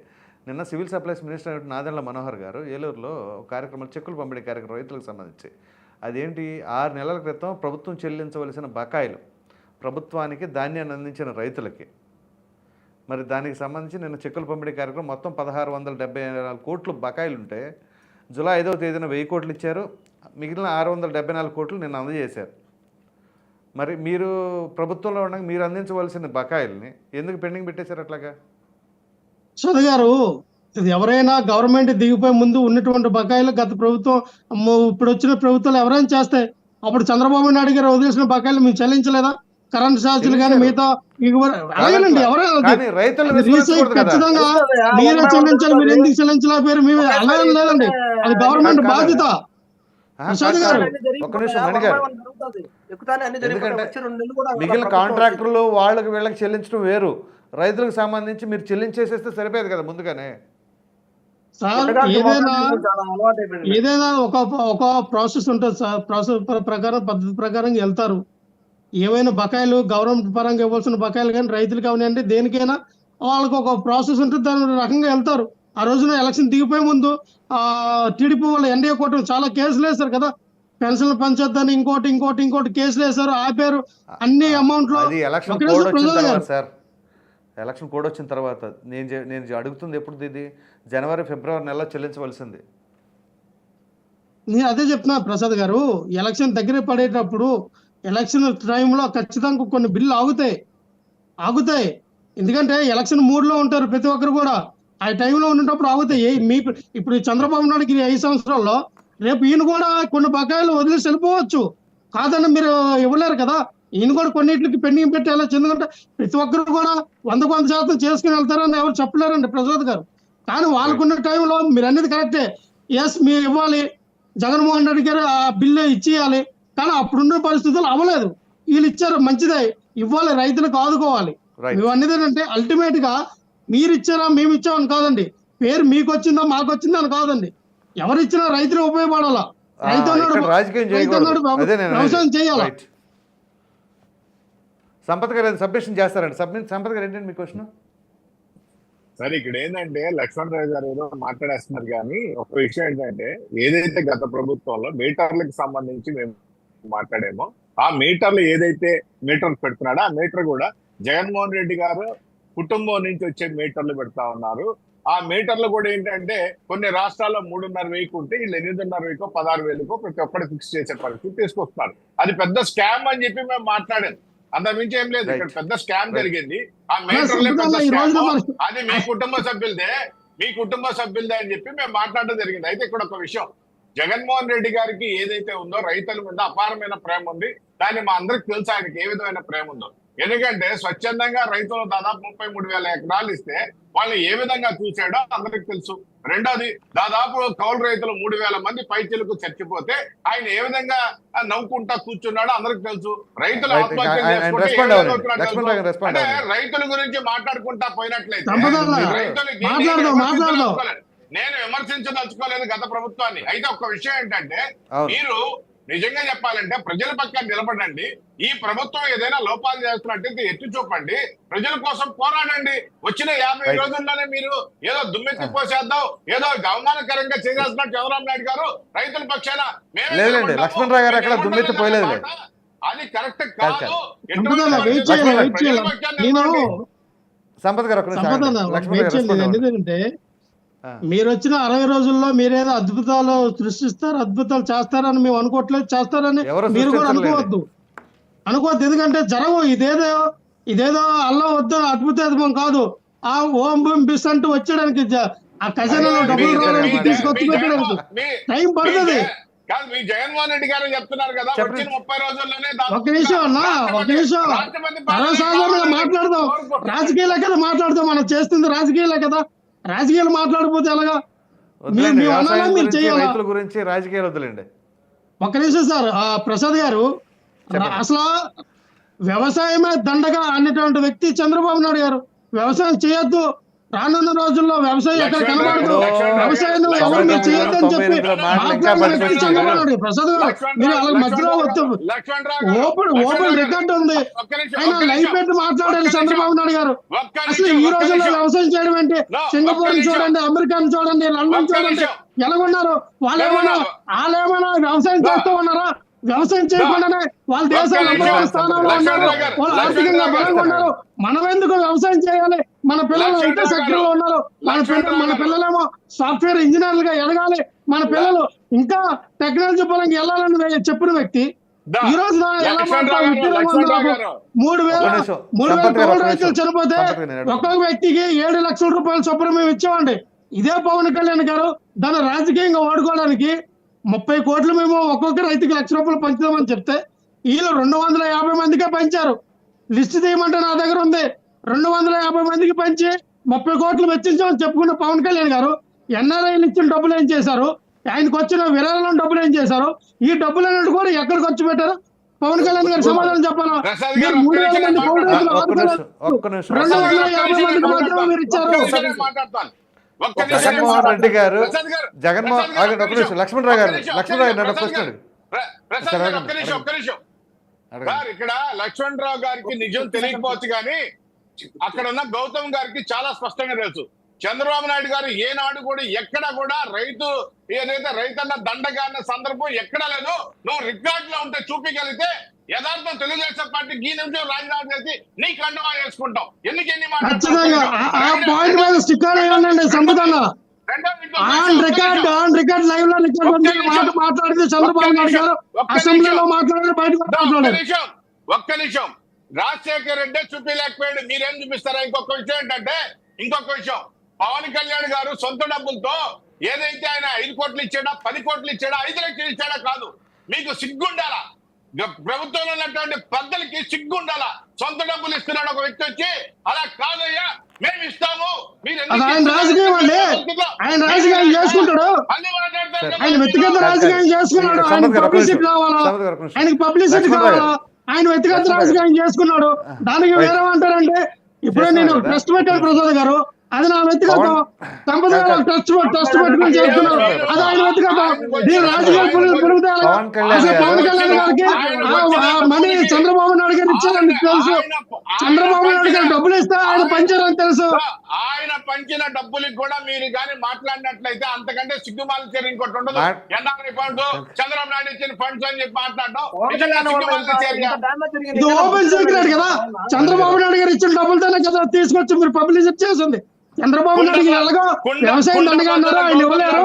నిన్న civil supplies minister Nadendla Manohar గారు ఏలూరులో కార్యక్రమాలు చెక్కులు పంపిణీ కార్యక్రమం రైతులకు సంబంధించి అదేంటి 6 నెలల క్రితం ప్రభుత్వం చెల్లించవలసిన బకాయిలు ప్రభుత్వానికి ధాన్యాన్ని అందించిన రైతులకి, మరి దానికి సంబంధించి నిన్న చెక్కుల పంపిణీ కార్యక్రమం మొత్తం 1674 కోట్లు బకాయిలు ఉంటే జూలై 5వ తేదీన 1000 కోట్లు ఇచ్చారు, మిగిలిన 674 కోట్లు నిన్న అందజేశారు. మరి మీరు ప్రభుత్వంలో ఉండగా మీరు అందించవలసిన బకాయిల్ని ఎందుకు పెండింగ్ పెట్టేశారు అట్లాగా? సోద గారు, ఇది ఎవరైనా గవర్నమెంట్ దిగిపోయే ముందు ఉన్నటువంటి బకాయిలు గత ప్రభుత్వం ఇప్పుడు వచ్చిన ప్రభుత్వాలు ఎవరైనా చేస్తాయి. అప్పుడు చంద్రబాబు నాయుడు గారు వదిలేసిన బకాయిలు మేము చెల్లించలేదా? కరెంట్ ఛార్జీలు కానీ మిగతా అలాగేనండి. ఎవరైనా ఖచ్చితంగా మీరే చెల్లించాలి. మీరు ఎందుకు చెల్లించలేకపోయారు? మేము అలాగే లేదండి, అది గవర్నమెంట్ బాధ్యత. ప్రసాద్ గారు, మిగిలిన కాంట్రాక్టర్లు వాళ్ళకి వీళ్ళకి చెల్లించడం వేరు, రైతులకు సంబంధించి మీరు చెల్లించేసేస్తే సరిపోయేది కదా ముందుగానే. సార్ ఏదైనా ఒక ప్రాసెస్ ఉంటుంది సార్. ప్రాసెస్ ప్రకారం పద్ధతి ప్రకారం వెళ్తారు. ఏమైనా బకాయిలు గవర్నమెంట్ పరంగా ఇవ్వాల్సిన బకాయిలు కానీ రైతులకు అవనండి దేనికైనా వాళ్ళకి ఒక ప్రాసెస్ ఉంటుంది, దాని రకంగా వెళ్తారు. ఆ రోజున ఎలక్షన్ దిగిపోయే ముందు టీడీపీ వాళ్ళు ఎన్డీఏ కూటమి చాలా కేసులు వేశారు కదా. పెన్షన్లు పంచొద్దని ఇంకోటి కేసులు వేశారు, ఆపారు. అన్ని అమౌంట్ లో ఎలక్షన్ కోడ్ వచ్చిన తర్వాత నేను అడుగుతుంది ఎప్పుడు ఇది జనవరి ఫిబ్రవరి నెలలో చెల్లించవలసింది. నేను అదే చెప్తున్నా ప్రసాద్ గారు, ఎలక్షన్ దగ్గర పడేటప్పుడు ఎలక్షన్ టైంలో ఖచ్చితంగా కొన్ని బిల్లు ఆగుతాయి. ఎందుకంటే ఎలక్షన్ మూడ్లో ఉంటారు ప్రతి ఒక్కరు కూడా. ఆ టైంలో ఉన్నప్పుడు ఆగుతాయి. ఇప్పుడు చంద్రబాబు నాయుడుకి 5 సంవత్సరాల్లో రేపు ఈయన కూడా కొన్ని బకాయిలు వదిలేసి వెళ్ళిపోవచ్చు. కాదని మీరు ఇవ్వలేరు కదా. ఈయన కూడా కొన్నిటికి పెండింగ్ పెట్టి వెళ్ళచ్చు. ఎందుకంటే ప్రతి ఒక్కరు కూడా 100% చేసుకుని వెళ్తారని ఎవరు చెప్పలేరండి ప్రసాద్ గారు. కానీ వాళ్ళకున్న టైంలో మీరు అనేది కరెక్టే. ఎస్, మీరు ఇవ్వాలి, జగన్మోహన్ రెడ్డి గారు ఆ బిల్లు ఇచ్చేయాలి. కానీ అప్పుడున్న పరిస్థితులు అవ్వలేదు. వీళ్ళు ఇచ్చారు, మంచిదే, ఇవ్వాలి, రైతులకు ఆదుకోవాలి. మేము అనేది ఏంటంటే అల్టిమేట్ గా మీరు ఇచ్చారా మేము ఇచ్చామని కాదండి, పేరు మీకు వచ్చిందా మాకు వచ్చిందా అని కాదండి. ఎవరిచ్చినా రైతులు ఉపయోగపడాలా, వ్యవసాయం చేయాలా. సంపత్ గారు సబ్మిషన్ చేస్తారండి. సంపత్ గారు ఏంటంటే మీ క్వశ్చన్? సరే, ఇక్కడ ఏంటంటే లక్ష్మణరావు గారు ఏదో మాట్లాడేస్తున్నారు, కానీ ఒక విషయం ఏంటంటే ఏదైతే గత ప్రభుత్వంలో మీటర్లకు సంబంధించి మేము మాట్లాడేమో ఆ మీటర్లు ఏదైతే మీటర్లు పెడుతున్నాడో ఆ మీటర్ కూడా జగన్మోహన్ రెడ్డి గారు కుటుంబం నుంచి వచ్చే మీటర్లు పెడతా ఉన్నారు. ఆ మీటర్లు కూడా ఏంటంటే కొన్ని రాష్ట్రాల్లో 3,500 ఉంటే వీళ్ళు 8,500 16,000 ప్రతి ఒక్కటి ఫిక్స్ చేసే పరిస్థితి తీసుకొస్తున్నారు. అది పెద్ద స్కామ్ అని చెప్పి మేము మాట్లాడాము. అంతమించి ఏం లేదు, ఇక్కడ పెద్ద స్కామ్ జరిగింది. ఆ మీటర్లే పెద్ద స్కామ్, అది మీ కుటుంబ సభ్యులదే అని చెప్పి మేము మాట్లాడడం జరిగింది. అయితే ఇక్కడ ఒక విషయం, జగన్మోహన్ రెడ్డి గారికి ఏదైతే ఉందో రైతుల మీద అపారమైన ప్రేమ ఉంది. దాన్ని మా అందరికి తెలుసు ఆయనకి ఏ విధమైన ప్రేమ ఉందో. ఎందుకంటే స్వచ్ఛందంగా రైతులు దాదాపు 33,000 ఎకరాలు ఇస్తే వాళ్ళు ఏ విధంగా చూసాడో అందరికి తెలుసు. రెండోది, దాదాపు కౌలు రైతులు 3,000 మంది పైచిలకు చచ్చిపోతే ఆయన ఏ విధంగా నవ్వుకుంటా కూర్చున్నాడో అందరికి తెలుసు. రైతులు ఆత్మహత్య అంటే రైతుల గురించి మాట్లాడుకుంటా పోయినట్లయితే నేను విమర్శించదలుచుకోలేదు గత ప్రభుత్వాన్ని. అయితే ఒక్క విషయం ఏంటంటే, మీరు నిజంగా చెప్పాలంటే ప్రజల పక్కన నిలబడండి. ఈ ప్రభుత్వం ఏదైనా లోపాలు చేస్తున్నట్టయితే ఎత్తి చూపండి, ప్రజల కోసం పోరాడండి. వచ్చిన 50 రోజుల్లోనే మీరు ఏదో దుమ్మెత్తి పోసేద్దాం, ఏదో అవమానకరంగా చేసేస్తున్నట్టు చంద్రబాబు నాయుడు గారు రైతుల పక్షాన లక్ష్మణరావు గారు అక్కడ దుమ్మెత్తి పోయలేదు, అది కరెక్ట్ కాదు. సంపత్ గారు ఎందుకంటే మీరు వచ్చిన 60 రోజుల్లో మీరేదో అద్భుతాలు సృష్టిస్తారు, అద్భుతాలు చేస్తారని మేము అనుకోవట్లేదు, చేస్తారని మీరు కూడా అనుకోవద్దు. ఎందుకంటే జరగవు. ఇదేదో అల్లం వద్దు అద్భుతం కాదు. ఆ ఓం భూమి బిస్ అంటూ వచ్చేయడానికి ఆ ఖజానాలో డబ్బులు రావడానికి తీసుకొచ్చి పెట్టడానికి టైం పడుతుంది. జగన్మోహన్ రెడ్డి గారు చెప్తున్నారు కదా, వచ్చిన 30 రోజుల్లోనే. ఒక నిమిషం సర్వసాధారణంగా మాట్లాడదాం, రాజకీయాలే కదా మాట్లాడదాం. మనం చేస్తుంది రాజకీయాలే కదా. రాజకీయాలు మాట్లాడకపోతే ఎలాగా? మీరు చేయాలి. రాజకీయాలు వదిలేండి. ఒక్క నిమిషం సార్, ప్రసాద్ గారు, అసలు వ్యవసాయమే దండగా అనేటువంటి వ్యక్తి చంద్రబాబు నాయుడు గారు. వ్యవసాయం చేయొద్దు, రానున్న రోజుల్లో వ్యవసాయం ఎక్కడ కనబడదు, వ్యవసాయం ఎవరు మీరు చేయొద్దు అని చెప్పి మాట్లాడిన వ్యక్తి చంద్రబాబు నాయుడు. ప్రసాద్ గారు మీరు అలా మధ్యలో ఓపెన్ రికార్డు ఉంది, ఆయన లైవ్ పెట్టి మాట్లాడారు చంద్రబాబు నాయుడు గారు. అసలు ఈ రోజుల్లో వ్యవసాయం చేయడం అంటే సింగపూర్ చూడండి, అమెరికాను చూడండి, లండన్ చూడండి, ఎలాగున్నారు వాళ్ళేమన్నా వ్యవసాయం చేస్తూ ఉన్నారా? వ్యవసాయం చేయకుండానే వాళ్ళ దేశాలు స్థానంలో ఉన్నారు, వాళ్ళు ఆర్థికంగా బలంగా ఉన్నారు. మనం ఎందుకు వ్యవసాయం చేయాలి? మన పిల్లలు ఐటీ సెక్టర్ లో ఉన్నారు, మన పిల్లలేమో సాఫ్ట్వేర్ ఇంజనీర్లుగా ఎదగాలి, మన పిల్లలు ఇంకా టెక్నాలజీ పరంగా వెళ్ళాలని చెప్పిన వ్యక్తి ఈ రోజు 3,000 కౌలు రైతులు చనిపోతే ఒక్కొక్క వ్యక్తికి 7 లక్షల రూపాయలు చొప్పున మేము ఇచ్చామండి. ఇదే పవన్ కళ్యాణ్ గారు దాన్ని రాజకీయంగా వాడుకోవడానికి 30 కోట్లు మేము ఒక్కొక్క రైతుకి 1 లక్ష రూపాయలు పంచుదామని చెప్తే వీళ్ళు 250 మందికే పంచారు. లిస్ట్ తీయమంటే నా దగ్గర ఉంది. 250 మందికి పంచి 30 కోట్లు వెచ్చించామని చెప్పుకున్న పవన్ కళ్యాణ్ గారు ఎన్ఆర్ఐలు ఇచ్చిన డబ్బులు ఏం చేశారు? ఆయనకు వచ్చిన విరాళం డబ్బులు ఏం చేశారు? ఈ డబ్బులు అన్నట్టు కూడా ఎక్కడ ఖర్చు పెట్టారు? పవన్ కళ్యాణ్ గారు సమాధానం చెప్పాలా? 3,000 మంది కౌలు రైతులు 250 మందికి మాత్రమే మీరు ఇచ్చారు. జగన్మోహన్ రెడ్డి గారు లక్ష్మణరావు గారు ఇక్కడ లక్ష్మణరావు గారికి నిజం తెలియకపోవచ్చు కానీ అక్కడ ఉన్న గౌతమ్ గారికి చాలా స్పష్టంగా తెలుసు. చంద్రబాబు నాయుడు గారు ఏనాడు కూడా ఎక్కడ కూడా రైతు ఏదైతే రైతన్న దండగా అన్న సందర్భం ఎక్కడా లేదు. నువ్వు రికార్డ్ లో ఉంటే చూపించగలిగితే యథార్థం తెలుగుదేశం పార్టీ ఈ నిమిషం రాజీనామా చేసి నీ కండువా వేసుకుంటాం. ఎన్ని ఒక్క నిమిషం రాజశేఖర్ రెడ్డి చూపించలేకపోయాడు, మీరేం చూపిస్తారా? ఇంకొక విషయం ఏంటంటే పవన్ కళ్యాణ్ గారు సొంత డబ్బులతో ఏదైతే ఆయన 5 కోట్లు ఇచ్చాడా, 10 కోట్లు ఇచ్చాడా, 5 లక్షలు ఇచ్చాడా కాదు, మీకు సిగ్గుండాలా? ప్రభుత్వంలో ఉన్నటువంటి పెద్దలకి సిగ్గుండాలా? సొంత డబ్బులు ఇస్తున్నాడు ఒక వ్యక్తి వచ్చి, అలా కాదయ్యా మేము ఇస్తాము, ఆయన రాజకీయం అండి, ఆయన రాజకీయం చేసుకుంటాడు, ఆయన వ్యక్తిగత రాజకీయం చేసుకున్నాడు, ఆయన పబ్లిసిటీ కావాలా, ఆయనకి పబ్లిసిటీ కావాలా, ఆయన వ్యక్తిగత రాజకీయం చేసుకున్నాడు. దానికి వేరేమంటారంటే ఇప్పుడే నేను ట్రస్ట్ పెట్టాను ప్రసాద్ గారు, అది నా వ్యక్తిగతం. సంపద ట్రస్ట్ పెట్టుకుని చేస్తున్నాడు, అది ఆయన వ్యక్తిగతం. దీని రాజకీయ పవన్ కళ్యాణ్ గారికి మనీ చంద్రబాబు నాయుడు గారు ఇచ్చారని తెలుసు. చంద్రబాబు నాయుడు గారు డబ్బులు ఇస్తే ఆయన పంచారని తెలుసు. ఆయన పంచిన డబ్బులకు కూడా మీరు కానీ మాట్లాడినట్లయితే అంతకంటే సిగ్గుమాల చర్య ఇంకోటి ఉండదు. ఎన్ఆర్ఐ ఫండ్, చంద్రబాబు నాయుడు ఇచ్చిన ఫండ్స్ అని చెప్పి మాట్లాడడం ఇది ఓపెన్ సీక్రెట్ కదా. చంద్రబాబు నాయుడు గారు ఇచ్చిన డబ్బులతోనే కదా తీసుకొచ్చి మీరు పబ్లిసిటీ చేసింది. చంద్రబాబు నాయుడు ఎలాగో వ్యవసాయం దండగా అన్నారు, ఆయన ఇవ్వలేరు,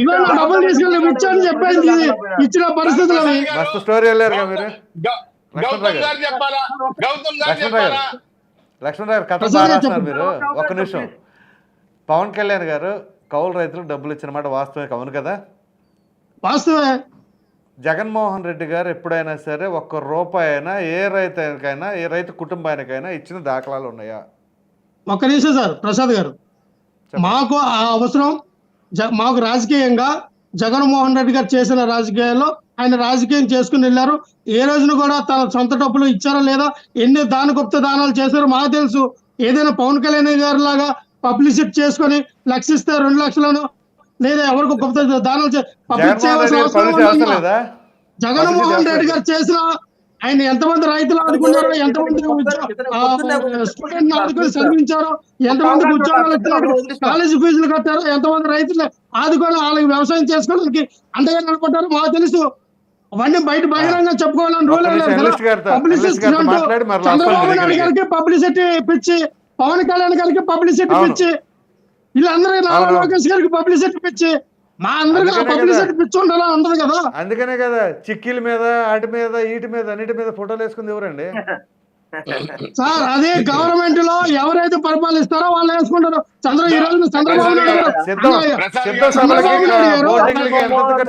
ఇవాళ డబ్బులు తీసుకెళ్ళి ఇచ్చారని చెప్పేది ఇచ్చిన పరిస్థితులు అవి. లక్ష్మణ్ గారు కథ రాస్తున్నారు మీరు. ఒక్క నిమిషం. పవన్ కళ్యాణ్ గారు కౌలు రైతులకు డబ్బులు ఇచ్చిన మాట వాస్తవమే, అవును కదా? వాస్తవే. జగన్మోహన్ రెడ్డి గారు ఎప్పుడైనా సరే 1 రూపాయి అయినా ఏ రైతుకైనా, ఏ రైతు కుటుంబానికైనా ఇచ్చిన దాఖలాలు ఉన్నాయా? ఒక్క నిమిషం సార్ ప్రసాద్ గారు, మాకు ఆ అవసరం మాకు రాజకీయంగా జగన్మోహన్ రెడ్డి గారు చేసిన రాజకీయాల్లో ఆయన రాజకీయం చేసుకుని వెళ్ళారు. ఏ రోజున కూడా తన సొంత డబ్బులు ఇచ్చారా లేదా, ఎన్ని దానగుప్త దానాలు చేశారో మాకు తెలుసు. ఏదైనా పవన్ కళ్యాణ్ గారి లాగా పబ్లిసిటీ చేసుకుని లక్షిస్తే 2 లక్షలను లేదా ఎవరికి గొప్ప దానాలు పబ్లిక్ చేయవలసిన అవసరం లేదా? జగన్మోహన్ రెడ్డి గారు చేసిన ఆయన ఎంతమంది రైతులు ఆదుకున్నారో, ఎంతమంది స్టూడెంట్ ఆదుకుని చదివించారో, ఎంతమందికి ఉద్యోగాలు ఇచ్చినారు, కాలేజీ ఫీజులు కట్టారో, ఎంతమంది రైతులు ఆదుకొని వాళ్ళకి వ్యవసాయం చేసుకోవడానికి అండగా నిలబడ్డారో మాకు తెలుసు. అవన్నీ బయట బహిరంగంగా చెప్పుకోవాలని రూల్ పబ్లిసిటీ. చంద్రబాబు నాయుడు గారికి పబ్లిసిటీ ఇప్పించి, పవన్ కళ్యాణ్ గారికి పబ్లిసిటీ ఇప్పించి, వీళ్ళందరూ నారా లోకేష్ గారికి పబ్లిసిటీ ఇప్పించి మా అందరికీ పబ్లిసిటీ పిచ్చి ఉండాలని ఉండదు కదా. అందుకనే కదా చిక్కీల మీద, వాటి మీద, వీటి మీద, అన్నిటి మీద ఫోటోలు వేసుకుంది ఎవరండి సార్? అదే గవర్నమెంట్ లో ఎవరైతే పరిపాలిస్తారో వాళ్ళు వేసుకుంటారు. ఈ రోజు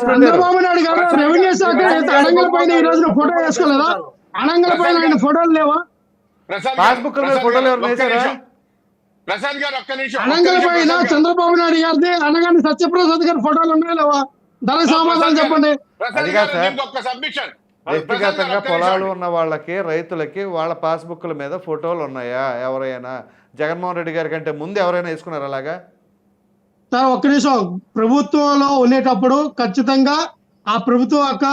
చంద్రబాబు నాయుడు గారు రెవెన్యూ శాఖ అనంగల పైన ఈ రోజున ఫోటో వేసుకోలేదా? అనంగల పైన ఆయన ఫోటోలు లేవా? పాస్బుక్ మీద ఫోటోలు ఎవరు వేసారా? ప్రసాద్ గారు ఒక్క నిమిషం. అనంగల పైన చంద్రబాబు నాయుడు గారిది, అనగాని సత్యప్రసాద్ గారి ఫోటోలు ఉన్నాయా లేవా? దానికి సమాధానం చెప్పండి. ఒక్క సబ్మిషన్ వ్యక్తిగతంగా ఒక్క పొలాలు నిమిషం. ఉన్న వాళ్ళకి, రైతులకి వాళ్ళ పాస్బుక్ల మీద ఫోటోలు ఉన్నాయా? ఎవరైనా జగన్మోహన్ రెడ్డి గారి కంటే ముందు ఎవరైనా వేసుకున్నారు అలాగా? సార్ ఒక్క నిమిషం, ప్రభుత్వంలో ఉండేటప్పుడు ఖచ్చితంగా ఆ ప్రభుత్వం యొక్క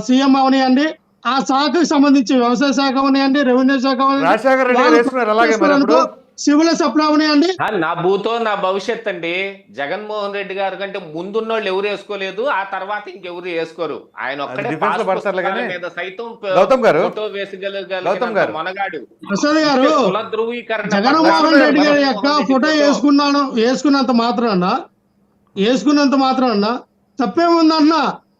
సీఎం అవనియండి, ఆ శాఖకు సంబంధించి వ్యవసాయ శాఖ అవనియండి, రెవెన్యూ శాఖ రాజశేఖర రెడ్డి గారు వేసుకున్నారు అలాగే మరి అప్పుడు? సివిల్ సప్లై అవనియండి. నా భూతో నా భవిష్యత్ అండి. జగన్మోహన్ రెడ్డి గారి కంటే ముందున్నోళ్ళు ఎవరు వేసుకోలేదు, ఆ తర్వాత ఇంకెవరు వేసుకోరు. ఆయన ఒక్కడే అది defense లో పడతారులే కానీ. మీద సైతం గౌతమ్ గారు, ఫోటో గౌతమ్ వేసగలిగిన గారు. మొనగాడు. ప్రసాద్ గారు, కుల ధృవీకరణ జగన్మోహన్ రెడ్డి గారి యొక్క ఫోటో వేసుకున్నంత మాత్రాన తప్పేముందన్న?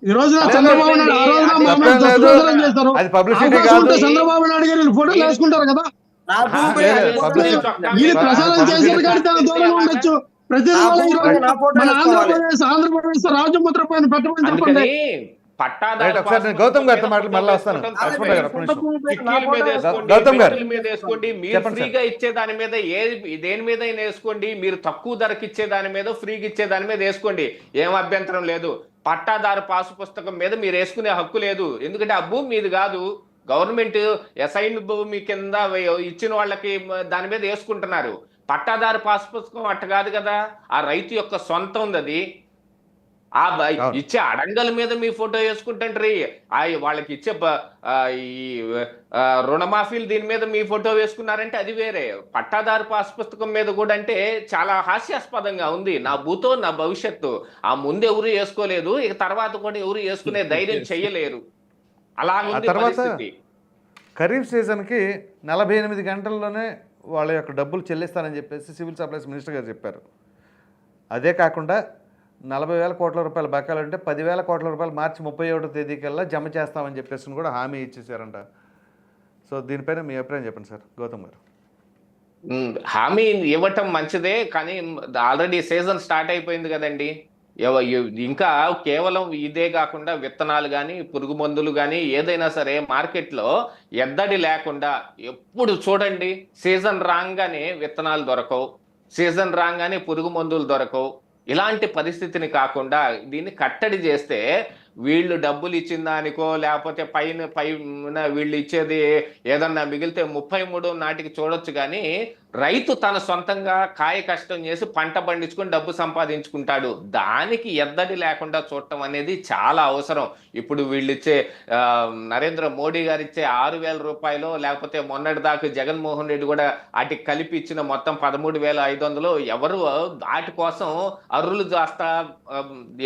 ఈ రోజున చంద్రబాబు నాయుడు ఆ రోజున మా మీద దుష్ప్రచారం చేస్తారు. అది పబ్లిసిటీ అవకాశం కాదు. ఉంటే చంద్రబాబు నాయుడు గారు ఫోటోలు వేసుకుంటారు కదా. నా భూమి వీళ్ళు ప్రచారం చేశారు కానీ తన దూరంగా ఉండొచ్చు. ప్రతి నెల ఈ రోజు మన ఆంధ్రప్రదేశ్ రాజముద్ర పైన పెట్టమని చెప్పండి. అందుకని పట్టాదారు రైట్, ఒకసారి నేను గౌతమ్ గారితో మాట్లాడి మళ్ళీ వస్తాను. లక్ష్మణ్ గారు, ఒక్క నిమిషం. కిట్లీల మీద వేసుకోండి, గౌతమ్ గారు. పెన్నుల మీద వేసుకోండి, మీరు చెప్పండి ఫ్రీగా ఇచ్చే దాని మీద దేని మీద వేసుకోండి, మీరు తక్కువ ధరకి ఇచ్చే దాని మీద, ఫ్రీగా ఇచ్చే దాని మీద వేసుకోండి, ఏం అభ్యంతరం లేదు. పట్టాదారు పాసు పుస్తకం మీద మీరు వేసుకునే హక్కు లేదు, ఎందుకంటే ఆ భూమి మీది కాదు, గవర్నమెంట్ అసైన్ భూమి కింద ఇచ్చిన వాళ్ళకి దాని మీద వేసుకుంటున్నారు. పట్టాదారు పాసు పుస్తకం అట్ట కాదు కదా, ఆ రైతు యొక్క సొంతం ఉంది అది. ఆ ఇచ్చే అడంగల మీద మీ ఫోటో వేసుకుంటాండ్రి, వాళ్ళకి ఇచ్చే ఈ రుణమాఫీలు దీని మీద మీ ఫోటో వేసుకున్నారంటే అది వేరే. పట్టాదారు పాస్ పుస్తకం మీద కూడా అంటే చాలా హాస్యాస్పదంగా ఉంది. నా భూతో నా భవిష్యత్తు, ఆ ముందు ఎవరు వేసుకోలేదు, ఇక తర్వాత కూడా ఎవరు వేసుకునే ధైర్యం చెయ్యలేరు. అలా తర్వాత ఖరీఫ్ సీజన్కి 48 గంటల్లోనే వాళ్ళ యొక్క డబ్బులు చెల్లిస్తానని చెప్పేసి సివిల్ సప్లైస్ మినిస్టర్ గారు చెప్పారు. అదే కాకుండా 40,000 కోట్ల రూపాయల బకాయిలు అంటే 10,000 కోట్ల రూపాయలు మార్చి 31వ తేదీకల్లా జమ చేస్తామని చెప్పేసి కూడా హామీ ఇచ్చేసారంట. సో దీనిపైన మీ అభిప్రాయం చెప్పండి సార్ గౌతమ్ గారు. హామీ ఇవ్వటం మంచిదే, కానీ ఆల్రెడీ సీజన్ స్టార్ట్ అయిపోయింది కదండి. ఇంకా కేవలం ఇదే కాకుండా విత్తనాలు కానీ, పురుగు మందులు కానీ, ఏదైనా సరే మార్కెట్లో ఎద్దడి లేకుండా ఎప్పుడు చూడండి, సీజన్ రాగానే విత్తనాలు దొరకవు, సీజన్ రాగానే పురుగు మందులు దొరకవు. ఇలాంటి పరిస్థితిని కాకుండా దీన్ని కట్టడి చేస్తే వీళ్ళు డబ్బులు ఇచ్చిన దానికో లేకపోతే పైన వీళ్ళు ఇచ్చేది ఏదన్నా మిగిలితే 33 నాటికి చూడొచ్చు, కానీ రైతు తన సొంతంగా కాయ కష్టం చేసి పంట పండించుకొని డబ్బు సంపాదించుకుంటాడు. దానికి ఎద్దడి లేకుండా చూడటం అనేది చాలా అవసరం. ఇప్పుడు వీళ్ళు ఇచ్చే నరేంద్ర మోడీ గారు ఇచ్చే 6,000 రూపాయలు, లేకపోతే మొన్నటి దాకా జగన్మోహన్ రెడ్డి కూడా వాటికి కలిపి ఇచ్చిన మొత్తం 13,500 ఎవరు వాటి కోసం అర్రులు చేస్తా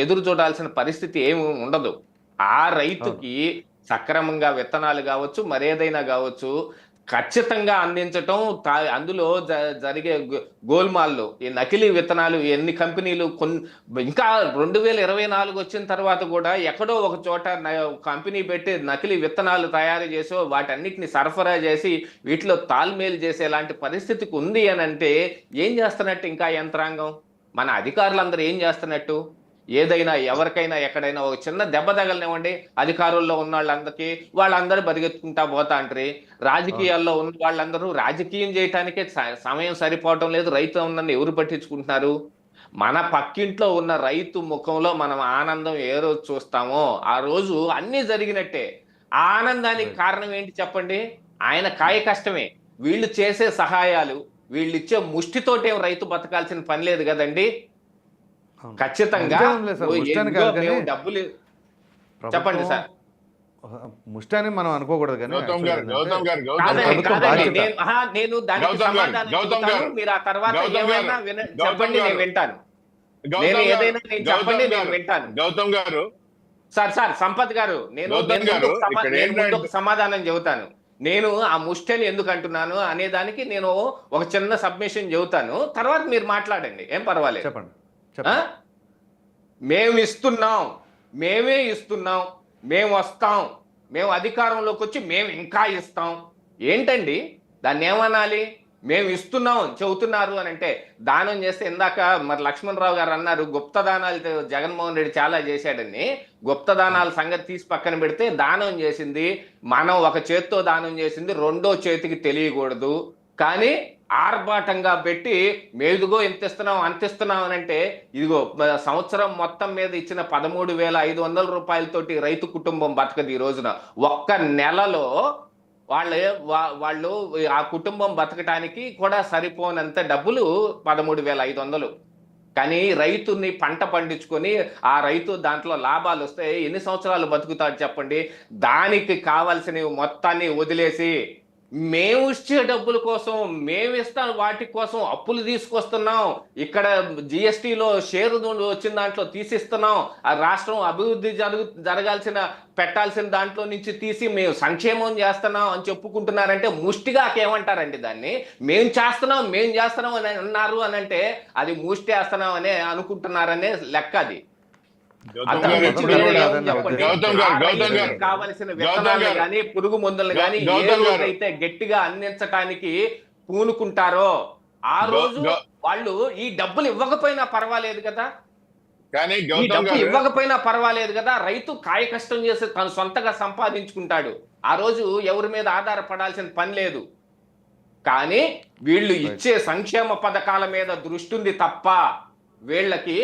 ఎదురు చూడాల్సిన పరిస్థితి ఏమి ఉండదు. ఆ రైతుకి సక్రమంగా విత్తనాలు కావచ్చు, మరేదైనా కావచ్చు, ఖచ్చితంగా అందించటం. అందులో జరిగే గోల్మాల్లో ఈ నకిలీ విత్తనాలు ఎన్ని కంపెనీలు ఇంకా 2024 వచ్చిన తర్వాత కూడా ఎక్కడో ఒక చోట కంపెనీ పెట్టి నకిలీ విత్తనాలు తయారు చేసి వాటన్నిటిని సరఫరా చేసి వీటిలో తాల్మేలు చేసేలాంటి పరిస్థితికి ఉంది అని అంటే ఏం చేస్తున్నట్టు ఇంకా యంత్రాంగం, మన అధికారులందరూ ఏం చేస్తున్నట్టు? ఏదైనా ఎవరికైనా ఎక్కడైనా ఒక చిన్న దెబ్బ తగలనివ్వండి, అధికారుల్లో ఉన్న వాళ్ళందరూ బతికెత్తుకుంటా పోతా అంటారు. రాజకీయాల్లో ఉన్న వాళ్ళందరూ రాజకీయం చేయటానికే సమయం సరిపోవటం లేదు, రైతు ఉందని ఎవరు పట్టించుకుంటున్నారు? మన పక్కింట్లో ఉన్న రైతు ముఖంలో మనం ఆనందం ఏ రోజు చూస్తామో ఆ రోజు అన్నీ జరిగినట్టే. ఆ ఆనందానికి కారణం ఏంటి చెప్పండి? ఆయన కాయ కష్టమే. వీళ్ళు చేసే సహాయాలు, వీళ్ళు ఇచ్చే ముష్టితోటే రైతు బతకాల్సిన పని లేదు కదండి. ఖచ్చితంగా డబ్బులు చెప్పండి సార్. ముష్టి అని మనం అనుకోకూడదు, కానీ నేను దానికి సమాధానం చెప్తాను, మీరు ఆ తర్వాత ఏమైనా చెప్పండి, నేను వింటాను. నేను ఏదైనా నేను చెప్పండి, నేను వింటాను. గౌతమ్ గారు సార్ సంపత్ గారు, నేను ఒక సమాధానం చెబుతాను. నేను ఆ ముష్టిని ఎందుకు అంటున్నాను అనే దానికి నేను ఒక చిన్న సబ్మిషన్ చెబుతాను, తర్వాత మీరు మాట్లాడండి, ఏం పర్వాలేదు. చెప్పండి. మేము ఇస్తున్నాం, మేమే ఇస్తున్నాం, మేము వస్తాం, మేము అధికారంలోకి వచ్చి మేము ఇంకా ఇస్తాం. ఏంటండి దాన్ని ఏమనాలి? మేము ఇస్తున్నాం చెబుతున్నారు అని అంటే దానం చేస్తే, ఇందాక మరి లక్ష్మణరావు గారు అన్నారు గుప్తదానాలు జగన్మోహన్ రెడ్డి చాలా చేశాడని. గుప్తదానాల సంగతి తీసి పక్కన పెడితే, దానం చేసింది మనం ఒక చేత్తో దానం చేసింది రెండో చేతికి తెలియకూడదు, కానీ ఆర్భాటంగా పెట్టి మేదుగో ఎంత ఇస్తున్నాం అంత ఇస్తున్నాం అని అంటే, ఇదిగో సంవత్సరం మొత్తం మీద ఇచ్చిన 13,500 రూపాయలతోటి రైతు కుటుంబం బతకదు ఈ రోజున. ఒక్క నెలలో వాళ్ళు ఆ కుటుంబం బతకటానికి కూడా సరిపోనంత డబ్బులు 13,500. కానీ రైతుని పంట పండించుకొని ఆ రైతు దాంట్లో లాభాలు వస్తే ఎన్ని సంవత్సరాలు బతుకుతాడు చెప్పండి? దానికి కావాల్సినవి మొత్తాన్ని వదిలేసి మేము ఇచ్చే డబ్బుల కోసం, మేము ఇస్తాం వాటి కోసం అప్పులు తీసుకొస్తున్నాం, ఇక్కడ జిఎస్టీలో షేరు వచ్చిన దాంట్లో తీసిస్తున్నాం, ఆ రాష్ట్రం అభివృద్ధి పెట్టాల్సిన దాంట్లో నుంచి తీసి మేము సంక్షేమం చేస్తున్నాం అని చెప్పుకుంటున్నారంటే ముష్టిగా ఏమంటారండి దాన్ని? మేము చేస్తున్నాం అని అన్నారు అని అంటే అది ముష్టి వేస్తున్నాం అనే అనుకుంటున్నారనే లెక్క అది. కావలసిన విత్తనాలు కానీ పురుగు మందులు కానీ ఏ రోజైతే గట్టిగా అందించటానికి పూనుకుంటారో ఆ రోజు వాళ్ళు ఈ డబ్బులు ఇవ్వకపోయినా పర్వాలేదు కదా, ఈ డబ్బు ఇవ్వకపోయినా పర్వాలేదు కదా, రైతు కాయ కష్టం చేసి తను సొంతగా సంపాదించుకుంటాడు, ఆ రోజు ఎవరి మీద ఆధారపడాల్సిన పని లేదు. కానీ వీళ్ళు ఇచ్చే సంక్షేమ పథకాల మీద దృష్టి ఉంది తప్ప వీళ్ళకి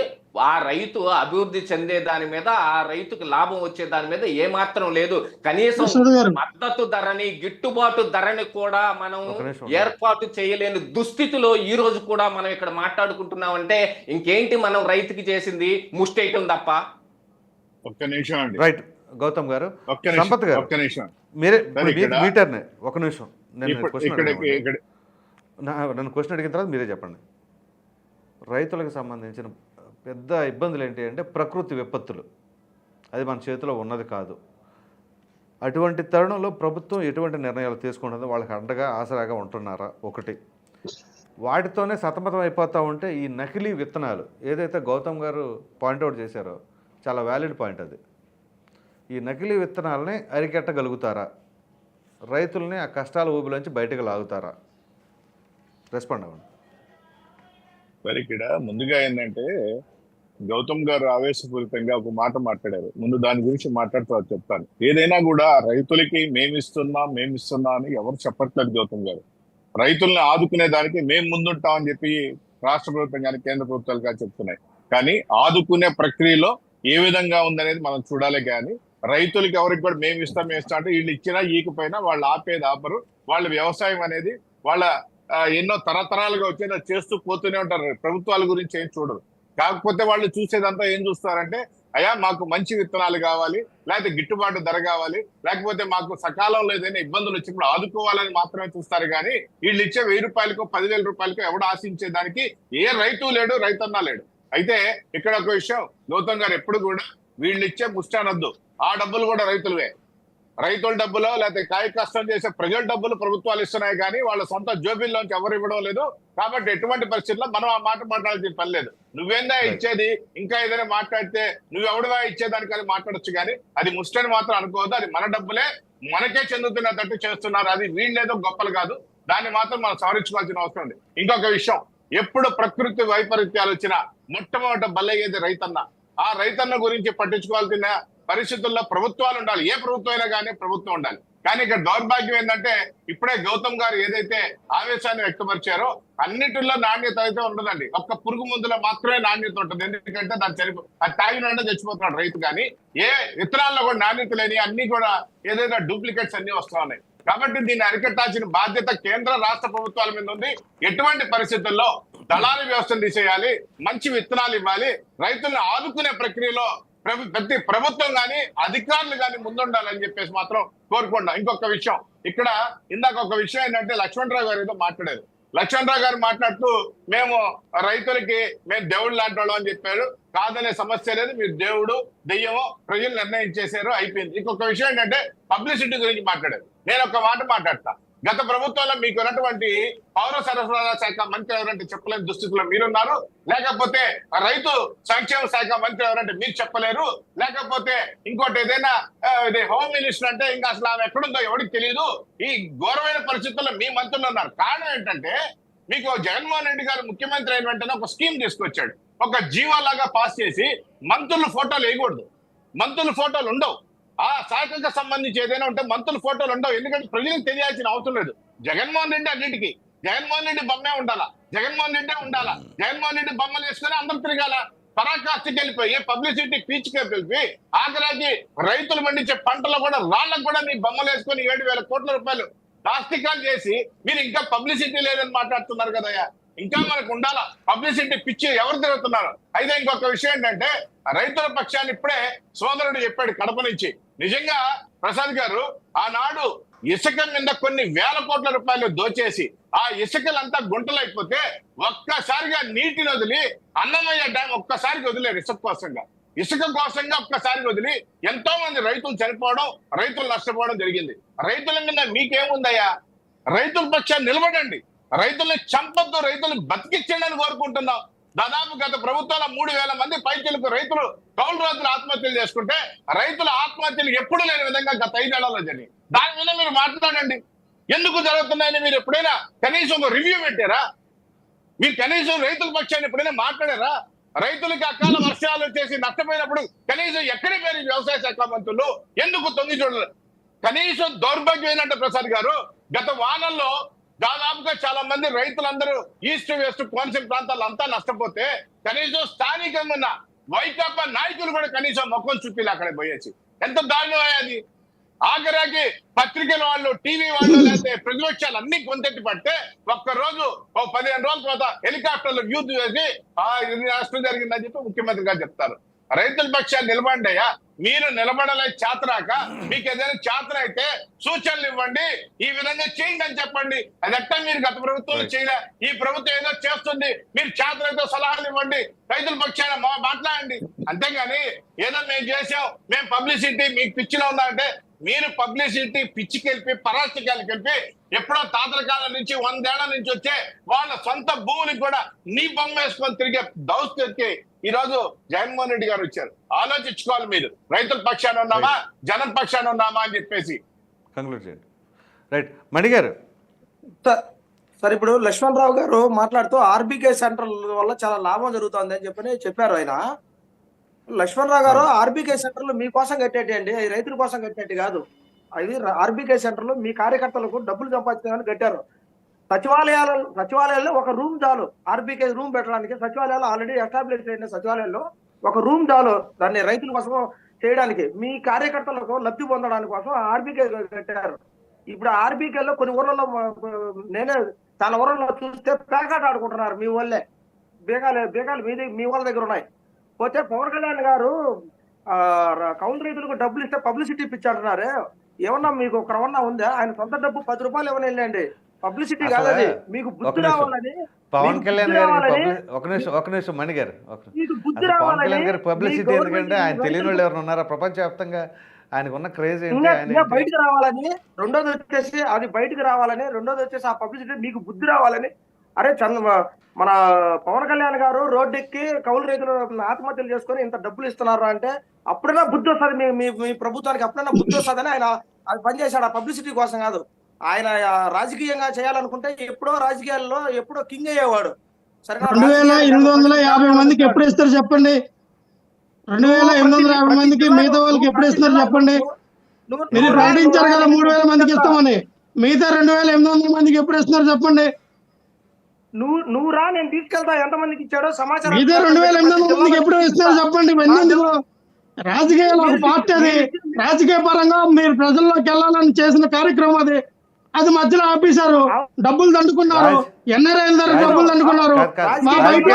ఆ రైతు అభివృద్ధి చెందే దాని మీద, ఆ రైతుకు లాభం వచ్చే దాని మీద ఏమాత్రం లేదు. కనీసం మద్దతు ధరని, గిట్టుబాటు ధరని కూడా మనం ఏర్పాటు చేయలేని దుస్థితిలో ఈ రోజు కూడా మనం ఇక్కడ మాట్లాడుకుంటున్నామంటే ఇంకేంటి మనం రైతుకి చేసింది? ముష్టేయటం తప్ప. ఒక్క నిమిషం అండి. రైట్ గౌతమ్ గారు, సంపత్ గారు, ఒక్క నిమిషం మీరే మీటర్నే ఒక నిమిషం. నన్ను క్వశ్చన్ అడిగిన తర్వాత మీరే చెప్పండి. రైతులకు సంబంధించిన పెద్ద ఇబ్బందులు ఏంటి అంటే ప్రకృతి విపత్తులు, అది మన చేతిలో ఉన్నది కాదు. అటువంటి తరుణంలో ప్రభుత్వం ఎటువంటి నిర్ణయాలు తీసుకుంటుందో వాళ్ళకి అండగా ఆసరాగా ఉంటున్నారా? ఒకటి. వాటితోనే సతమతం అయిపోతూ ఉంటే ఈ నకిలీ విత్తనాలు ఏదైతే గౌతమ్ గారు పాయింట్అవుట్ చేశారో చాలా వ్యాలిడ్ పాయింట్ అది. ఈ నకిలీ విత్తనాలని అరికెట్టగలుగుతారా? రైతుల్ని ఆ కష్టాల ఊబిలోంచి బయటకు లాగుతారా? రెస్పాండ్ అవ్వండి. మరి ఇక్కడ ముందుగా ఏంటంటే గౌతమ్ గారు ఆవేశపూరితంగా ఒక మాట మాట్లాడారు. ముందు దాని గురించి మాట్లాడుతూ చెప్తాను. ఏదైనా కూడా రైతులకి మేమిస్తున్నాం అని ఎవరు చెప్పట్లేదు గౌతమ్ గారు. రైతుల్ని ఆదుకునే దానికి మేము ముందుంటామని చెప్పి రాష్ట్ర ప్రభుత్వం కానీ కేంద్ర ప్రభుత్వాలు కానీ చెప్తున్నాయి. కానీ ఆదుకునే ప్రక్రియలో ఏ విధంగా ఉందనేది మనం చూడాలి. కానీ రైతులకి ఎవరికి కూడా మేము ఇస్తాం అంటే వీళ్ళు ఇచ్చినా ఈకపోయినా వాళ్ళు ఆపేది ఆపరు. వాళ్ళ వ్యవసాయం అనేది వాళ్ళ ఎన్నో తరతరాలుగా వచ్చేది చేస్తూ పోతూనే ఉంటారు. ప్రభుత్వాల గురించి ఏం చూడరు. కాకపోతే వాళ్ళు చూసేదంతా ఏం చూస్తారంటే, అయ్యా మాకు మంచి విత్తనాలు కావాలి, లేకపోతే గిట్టుబాటు ధర కావాలి, లేకపోతే మాకు సకాలంలో ఏదైనా ఇబ్బందులు వచ్చినప్పుడు ఆదుకోవాలని మాత్రమే చూస్తారు. కానీ వీళ్ళు ఇచ్చే 1000 రూపాయలకో 10,000 రూపాయలకో ఎవడు ఆశించేదానికి ఏ రైతు లేడు, రైతన్నా లేడు. అయితే ఇక్కడ ఒక విషయం, గౌతమ్ గారు ఎప్పుడు కూడా వీళ్ళు ఇచ్చే ముష్టానద్దు, ఆ డబ్బులు కూడా రైతులవే. రైతుల డబ్బులో లేకపోతే కాయ కష్టం చేసే ప్రజల డబ్బులు ప్రభుత్వాలు ఇస్తున్నాయి. కానీ వాళ్ళ సొంత జోబీల్లోంచి ఎవరు ఇవ్వడం లేదు. కాబట్టి ఎటువంటి పరిస్థితుల్లో మనం ఆ మాట మాట్లాడాల్సిన పని లేదు. నువ్వేందా ఇచ్చేది, ఇంకా ఏదైనా మాట్లాడితే నువ్వెవడుగా ఇచ్చేదానికి అది మాట్లాడొచ్చు. కానీ అది ముష్టని మాత్రం అనుకోవద్దు. అది మన డబ్బులే, మనకే చెందుతున్నట్టు చేస్తున్నారు. అది వీళ్ళేదో గొప్పలు కాదు. దాన్ని మాత్రం మనం సవరించుకోవాల్సిన అవసరం ఉంది. ఇంకొక విషయం, ఎప్పుడు ప్రకృతి వైపరీత్యాలు వచ్చినా మొట్టమొదట బలయ్యేది రైతన్న. ఆ రైతన్న గురించి పట్టించుకోవాల్సిన పరిస్థితుల్లో ప్రభుత్వాలు ఉండాలి. ఏ ప్రభుత్వం అయినా కానీ ప్రభుత్వం ఉండాలి. కానీ ఇక్కడ దౌర్భాగ్యం ఏంటంటే ఇప్పుడే గౌతమ్ గారు ఏదైతే ఆవేశాన్ని వ్యక్తపరిచారో అన్నిటిలో నాణ్యత అయితే ఉండదండి. ఒక్క పురుగు మందులో మాత్రమే నాణ్యత ఉంటుంది. ఎందుకంటే అది తాగినంటే చచ్చిపోతున్నాడు రైతు. కానీ ఏ విత్తనాల్లో కూడా నాణ్యత లేని అన్ని కూడా ఏదైనా డూప్లికేట్స్ అన్ని వస్తూ ఉన్నాయి. కాబట్టి దీన్ని అరికట్టాల్సిన బాధ్యత కేంద్ర రాష్ట్ర ప్రభుత్వాల మీద ఉంది. ఎటువంటి పరిస్థితుల్లో దళారీ వ్యవస్థను తీసేయాలి, మంచి విత్తనాలు ఇవ్వాలి, రైతులను ఆదుకునే ప్రక్రియలో ప్రతి ప్రభుత్వం కానీ అధికారులు కానీ ముందుండాలని చెప్పేసి మాత్రం కోరుకుంటాం. ఇంకొక విషయం, ఇక్కడ ఇందాక ఒక విషయం ఏంటంటే లక్ష్మణరావు గారు ఏదో మాట్లాడారు. లక్ష్మణరావు గారు మాట్లాడుతూ మేము రైతులకి మేము దేవుడు లాంటి వాళ్ళం అని చెప్పారు. కాదనే సమస్య లేదు, మీరు దేవుడు దెయ్యమో ప్రజలు నిర్ణయం చేశారు, అయిపోయింది. ఇంకొక విషయం ఏంటంటే పబ్లిసిటీ గురించి మాట్లాడారు. నేను ఒక మాట మాట్లాడతా. గత ప్రభుత్వంలో మీకు ఉన్నటువంటి పౌర సరఫరాల శాఖ మంత్రి ఎవరంటే చెప్పలేని దుస్థితిలో మీరున్నారు. లేకపోతే రైతు సంక్షేమ శాఖ మంత్రి ఎవరంటే మీరు చెప్పలేరు. లేకపోతే ఇంకోటి ఏదైనా హోమ్ మినిస్టర్ అంటే ఇంకా అసలు ఆమె ఎక్కడుందో ఎవరికి తెలియదు. ఈ ఘోరమైన పరిస్థితుల్లో మీ మంత్రులు ఉన్నారు. కారణం ఏంటంటే మీకు జగన్మోహన్ రెడ్డి గారు ముఖ్యమంత్రి అయిన వెంటనే ఒక స్కీమ్ తీసుకొచ్చాడు. ఒక జీవోలాగా పాస్ చేసి మంత్రుల ఫోటోలు వేయకూడదు, మంత్రుల ఫోటోలు ఉండవు. ఆ శాఖకు సంబంధించి ఏదైనా ఉంటే మంత్రుల ఫోటోలు ఉండవు. ఎందుకంటే ప్రజలకు తెలియాల్సిన అవసరం లేదు. జగన్మోహన్ రెడ్డి అన్నింటికి జగన్మోహన్ రెడ్డి బొమ్మే ఉండాలా, జగన్మోహన్ రెడ్డే ఉండాలా, జగన్మోహన్ రెడ్డి బొమ్మలు వేసుకొని అందరూ తిరగాల. పరాకాష్ఠకి వెళ్ళిపోయి పబ్లిసిటీ పీచ్కి వెళ్ళిపోయి ఆఖరాకి రైతులు పండించే పంటలో కూడా రాళ్ళకు కూడా మీ బొమ్మలు వేసుకొని 7,000 కోట్ల రూపాయలు దాష్టికాలు చేసి మీరు ఇంకా పబ్లిసిటీ లేదని మాట్లాడుతున్నారు కదయ్యా. ఇంకా మనకు ఉండాలా పబ్లిసిటీ పిచ్చి ఎవరు తిరుగుతున్నారు. అయితే ఇంకొక విషయం ఏంటంటే రైతుల పక్షాన్ని ఇప్పుడే సోదరుడు చెప్పాడు కడప నుంచి. నిజంగా ప్రసాద్ గారు ఆనాడు ఇసుక మీద కొన్ని వేల కోట్ల రూపాయలు దోచేసి ఆ ఇసుకలంతా గుంటలైపోతే ఒక్కసారిగా నీటిని వదిలి అన్నమయ్య డ్యామ్ ఒక్కసారికి వదిలేరు ఇసుక కోసంగా ఒక్కసారి వదిలి ఎంతో మంది రైతులు చనిపోవడం, రైతులు నష్టపోవడం జరిగింది. రైతుల మీద మీకేముందయ్యా? రైతుల పక్షాన్ని నిలబడండి, రైతుల్ని చంపొద్దు, రైతుల్ని బతికించండి అని కోరుకుంటున్నాం. దాదాపు గత ప్రభుత్వాల 3,000 మంది పైచలకు రైతులు కౌలు రైతులు ఆత్మహత్యలు చేసుకుంటే రైతుల ఆత్మహత్యలు ఎప్పుడు లేని విధంగా గత 5 ఏళ్లలో జరిగింది. దాని మీద మీరు మాట్లాడండి, ఎందుకు జరుగుతున్నాయని మీరు ఎప్పుడైనా కనీసం ఒక రివ్యూ పెట్టారా? మీరు కనీసం రైతుల పక్షాన్ని ఎప్పుడైనా మాట్లాడారా? రైతులకి అకాల వర్షాలు వచ్చేసి నష్టపోయినప్పుడు కనీసం ఎక్కడి పేరు వ్యవసాయ శాఖ మంత్రులు ఎందుకు తొంగి చూడలేదు? కనీసం దౌర్భాగ్యమైనట్టు ప్రసాద్ గారు గత వానల్లో దాదాపుగా చాలా మంది రైతులందరూ ఈస్ట్ వెస్ట్ కోనసీమ ప్రాంతాల్లో అంతా నష్టపోతే కనీసం స్థానికంగా వైకాపా నాయకులు కూడా కనీసం మొక్కలు చుట్టిలు అక్కడ పోయేసి ఎంత దారుణం అది. ఆఖరాకి పత్రికల వాళ్ళు, టీవీ వాళ్ళు, లేకపోతే ప్రతిపక్షాలు అన్ని కొంతెత్తి పడితే ఒక్కరోజు 15 రోజుల తర్వాత హెలికాప్టర్లు యూజ్ చేసి ఇది నష్టం జరిగిందని చెప్పి ముఖ్యమంత్రి గారు చెప్తారు. రైతుల పక్షాన్ని నిలబడండి అయ్యా. మీరు నిలబడలే చేతరాక మీకు ఏదైనా చేతన అయితే సూచనలు ఇవ్వండి, ఈ విధంగా చేయండి అని చెప్పండి. అది ఎట్టా మీరు గత ప్రభుత్వం చేయలే, ఈ ప్రభుత్వం ఏదో చేస్తుంది, మీరు చేతనైతే సలహాలు ఇవ్వండి, రైతుల పక్షాన మాట్లాడండి. అంతేగాని ఏదో మేము చేసాం, మేము పబ్లిసిటీ మీకు పిచ్చిలో ఉందా అంటే మీరు పబ్లిసిటీ పిచ్చికెళ్ళి పరాచికాలకి వెళ్ళి ఎప్పుడో తాతల కాలం నుంచి 100 ఏళ్ల నుంచి వచ్చే వాళ్ళ సొంత భూములకు కూడా నీ బొమ్మ వేసుకొని తిరిగే దౌత్యకి ఈ రోజు జగన్మోహన్ రెడ్డి గారు వచ్చారు. ఆలోచించుకోవాలి, మీరు రైతుల పక్షాన ఉన్నామా, జనం పక్షాన ఉన్నామా అని చెప్పేసి. కంక్లూడ్ చేయండి. రైట్, మణి గారు. సార్, ఇప్పుడు లక్ష్మణ్ రావు గారు మాట్లాడుతూ ఆర్బీకే సెంటర్ వల్ల చాలా లాభం జరుగుతుంది అని చెప్పారు ఆయన. లక్ష్మణ్ రావు గారు, ఆర్బీకే సెంటర్లు మీకోసం కట్టేటి అండి, అవి రైతుల కోసం కట్టేటి కాదు. అవి ఆర్బీకే సెంటర్లు మీ కార్యకర్తలకు డబ్బులు సంపాదించడానికి కట్టారు. సచివాలయాల్లో ఒక రూమ్ చాలు, ఆర్బీకే రూమ్ పెట్టడానికి. సచివాలయాలు ఆల్రెడీ ఎస్టాబ్లిష్ అయిన సచివాలయాల్లో ఒక రూమ్ చాలు దాన్ని రైతుల కోసం చేయడానికి. మీ కార్యకర్తలకు లబ్ధి పొందడానికి కోసం ఆర్బీకే కట్టారు. ఇప్పుడు ఆర్బీకేలో కొన్ని ఊర్లలో నేనే చాలా ఊర్లలో చూస్తే పేకాట ఆడుకుంటున్నారు మీ వాళ్ళే. బేగాలు మీ వాళ్ళ దగ్గర ఉన్నాయి. పోతే పవన్ కళ్యాణ్ గారు కౌలు రైతులకు డబ్బులు ఇస్తే పబ్లిసిటీ పిచ్చాడున్నారే, ఏమన్నా మీకు ఒకరమన్నా ఉందా? ఆయన సొంత డబ్బు 10 రూపాయలు ఏమైనా వెళ్ళండి, పబ్లిసిటీ కాదని. మీకు బుద్ధి రావాలని పవన్ కళ్యాణ్ గారు ఒక నిమిషం మణి గారు, పవన్ కళ్యాణ్ గారి పబ్లిసిటీ ఎందుకంటే ఆయన తెలియని వాళ్ళు ఎవరు ఉన్నారా ప్రపంచవ్యాప్తంగా? ఆయనకు ఉన్న క్రేజ్ బయటకు రావాలని, రెండోది వచ్చేసి అది బయటకు రావాలని, రెండోది వచ్చేసి ఆ పబ్లిసిటీ మీకు బుద్ధి రావాలని. అరే మన పవన్ కళ్యాణ్ గారు రోడ్డెక్కి కౌలు రైతులు ఆత్మహత్యలు చేసుకొని ఇంత డబ్బులు ఇస్తున్నారు అంటే అప్పుడైనా బుద్ధి వస్తుంది మీ ప్రభుత్వానికి, అప్పుడైనా బుద్ధి వస్తుందని ఆయన అది పనిచేశాడు. ఆ పబ్లిసిటీ కోసం కాదు. ఆయన రాజకీయంగా చేయాలనుకుంటే ఎప్పుడో రాజకీయాల్లో ఎప్పుడో కింగ్ అయ్యేవాడు. 2850 మందికి ఎప్పుడు ఇస్తారు చెప్పండి? 2850 మందికి మిగతా వాళ్ళకి ఎప్పుడు ఇస్తున్నారు చెప్పండి? మీరు ప్రకటించారు కదా 3000 మందికి ఇస్తామని, మిగతా 2800 మందికి ఎప్పుడు ఇస్తున్నారు చెప్పండి? నువ్వు రా, నేను తీసుకెళ్తా ఎంతమందికి ఇచ్చాడో సమాచారం. మిగతా 2800 మందికి ఎప్పుడు ఇస్తున్నారు చెప్పండి? ఇవన్నీ రాజకీయాలు ఒక పార్టీ, అది రాజకీయ పరంగా మీరు ప్రజల్లోకి వెళ్ళాలని చేసిన కార్యక్రమం అది మధ్యలో ఆపేశారు. డబ్బులు దండుకున్నారు, ఎన్ఆర్ఐల ద్వారా డబ్బులు దండుకున్నారు, మా బయట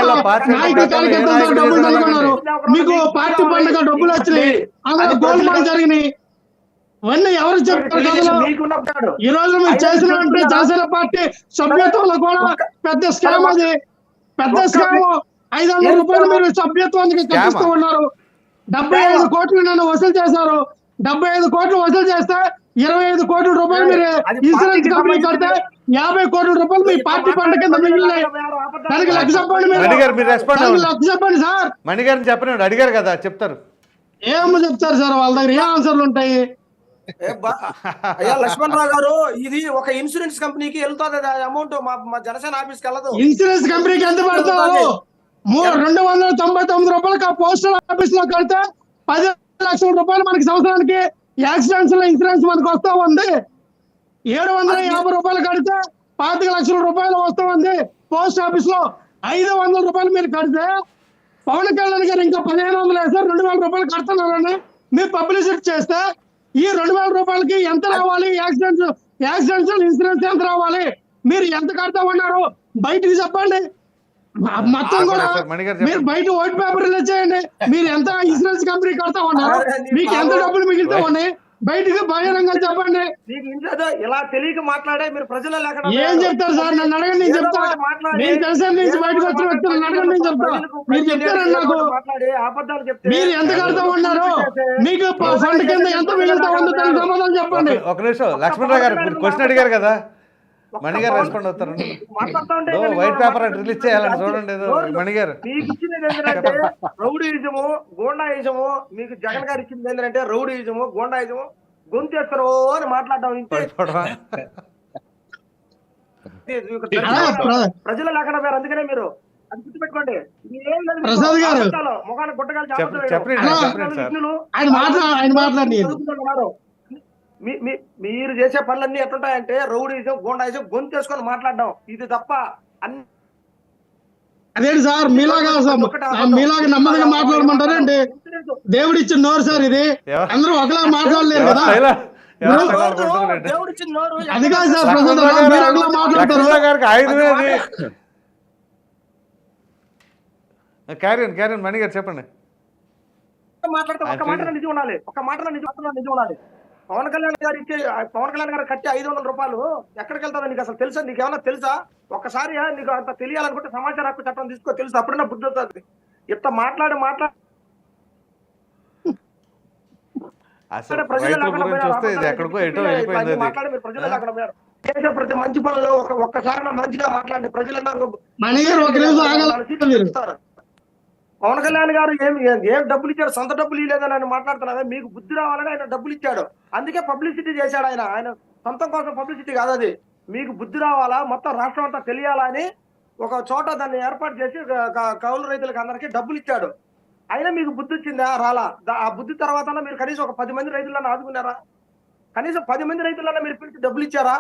నాయకుల కార్యకర్తల డబ్బులు దండుకున్నారు. మీకు పార్టీ పండుగ డబ్బులు వచ్చినాయి, అందులో గోల్మాల్ జరిగినాయి. ఇవన్నీ ఎవరు చెప్తారు కథలో? ఈ రోజు మీరు చేసిన జనసేన పార్టీ సభ్యత్వంలో కూడా పెద్ద స్కామ్, అది పెద్ద స్కామ్. 500 రూపాయలు మీరు సభ్యత్వానికి కట్టిస్తూ ఉన్నారు. 75 కోట్లు నన్ను వసూలు చేశారు. 75 కోట్లు వసూలు చేస్తే 25 కోట్ల రూపాయలు మీరు ఇన్సూరెన్స్ కంపెనీ కడితే 50 కోట్ల రూపాయలు మీ పార్టీ పంట కింద మిగిలినాయి. దానికి లక్ష చెప్పండి సార్. మణి గారిని చెప్పండి, అడిగారు కదా, చెప్తారు. ఏమో చెప్తారు సార్, వాళ్ళ దగ్గర ఏ ఆన్సర్లు ఉంటాయి? అయ్యా లక్ష్మణ్ రావు గారు, ఇది ఒక ఇన్సూరెన్స్ కంపెనీకి వెళ్తుంది అమౌంట్, మా జనసేన ఆఫీస్కి వెళ్ళదు. ఇన్సూరెన్స్ కంపెనీకి ఎంత పడతావు? 299 రూపాయలకి ఆ పోస్టల్ ఆఫీస్ లో కడితే 10 లక్షల రూపాయలు మనకి సంవత్సరానికి యాక్సిడెంట్స్ లో ఇన్సూరెన్స్ మనకు వస్తా ఉంది. 750 రూపాయలు కడితే ₹25 లక్షల వస్తుంది. పోస్ట్ ఆఫీస్ లో 500 రూపాయలు మీరు కడితే పవన్ కళ్యాణ్ గారు ఇంకా 1500 వేస్తారు, 2000 రూపాయలు కడుతున్నారని మీరు పబ్లిసిటీ చేస్తే ఈ 2000 రూపాయలకి ఎంత రావాలి? యాక్సిడెంటల్ ఇన్సూరెన్స్ ఎంత రావాలి? మీరు ఎంత కడతా ఉన్నారు బయటికి చెప్పండి. మొత్తం కూడా మీరు బయట వైట్ పేపర్ రిలీజ్ చేయండి. మీరు ఎంత ఇన్సూరెన్స్ కంపెనీ కడతా ఉన్నారు, మీకు ఎంత డబ్బులు మిగులుతా ఉన్నాయి బయటకు బహిరంగంగా చెప్పండి. ఇలా తెలియక మాట్లాడే మీరు ప్రజల ఏం చెప్తారు సార్? నన్ను అడగండి, నేను చెప్తా. నేను తెలుసా నుంచి బయటకు వచ్చిన వ్యక్తులు అడగండి, నేను చెప్తా. మీరు చెప్తారండి నాకు. మీరు ఎంత కడతా ఉన్నారు, మీకు ఫండ్ కింద ఎంత మిగులుతా ఉందో దానికి సమాధానం చెప్పండి. ఒక నిమిషం లక్ష్మణరావు గారు, మీరు క్వశ్చన్ అడిగారు కదా, మణిగారు రెస్పాండ్ అవుతారు. వైట్ పేపర్ అంటే రిలీజ్ చేయాలని చూడండి మణిగారు. మీకు ఇచ్చినది ఏంటంటే రౌడీయిజము, గోండాయిజము. మీకు జగన్ గారు ఇచ్చింది ఏంటంటే రౌడీయిజము, గోండాయిజము, గొంతేస్తారో అని మాట్లాడడం. ప్రజల లేకుండా వేరు. అందుకనే మీరు అది గుర్తుపెట్టుకోండి. ప్రసాద్ గారు ముఖాన్ని గుట్టగాలి ఆయన మాట్లాడి మీరు చేసే పనులన్నీ ఎట్లుంటాయంటే రౌడీజం, గోండాయిజం, గొంతేసుకొని మాట్లాడడం. ఇది తప్ప అన్ని అదేంటి సార్ మీలాగా నెమ్మదిగా మాట్లాడమంటారండి? దేవుడు ఇచ్చిన నోరు సార్ ఇది. అందరూ ఒకలా మాట్లాడలేరు కదా. దేవుడిచ్చిన నోరు అది కాదు సార్, ప్రసాద్ మీరు ఒకలా మాట్లాడతారు. క్యారియన్ మణిగారు చెప్పండి. మాట్లాడితే ఒక్క మాటలో నిజం ఉండాలి, ఒక్క మాటలో నిజం ఉండాలి. పవన్ కళ్యాణ్ గారు కట్టి 500 రూపాయలు ఎక్కడికి వెళ్తారో నీకు అసలు తెలుసా? నీకేమన్నా తెలుసా? ఒక్కసారి నీకు అంత తెలియాలనుకుంటే సమాచార హక్కు చట్టం తీసుకో, తెలుసు. అప్పుడన్నా బుద్ధి అవుతుంది. ఇంత మాట్లాడి ప్రజలు లేకుండా చేసే ప్రతి మంచి పనులు ఒక్కసారి మంచిగా మాట్లాడి ప్రజలన్నా పవన్ కళ్యాణ్ గారు ఏం డబ్బులు ఇచ్చాడు? సొంత డబ్బులు ఇవ్వలేదని ఆయన మాట్లాడుతున్నారా? మీకు బుద్ధి రావాలని ఆయన డబ్బులు ఇచ్చాడు, అందుకే పబ్లిసిటీ చేశాడు. ఆయన సొంతం కోసం పబ్లిసిటీ కాదు అది. మీకు బుద్ధి రావాలా, మొత్తం రాష్ట్రం అంతా తెలియాలా అని ఒక చోట దాన్ని ఏర్పాటు చేసి కౌలు రైతులకు అందరికీ డబ్బులు ఇచ్చాడు. అయినా మీకు బుద్ధి వచ్చిందా? రాలా. ఆ బుద్ధి తర్వాత మీరు కనీసం ఒక 10 మంది రైతులను ఆదుకున్నారా? కనీసం 10 మంది రైతులన్నా మీరు పిలిచి డబ్బులు ఇచ్చారా?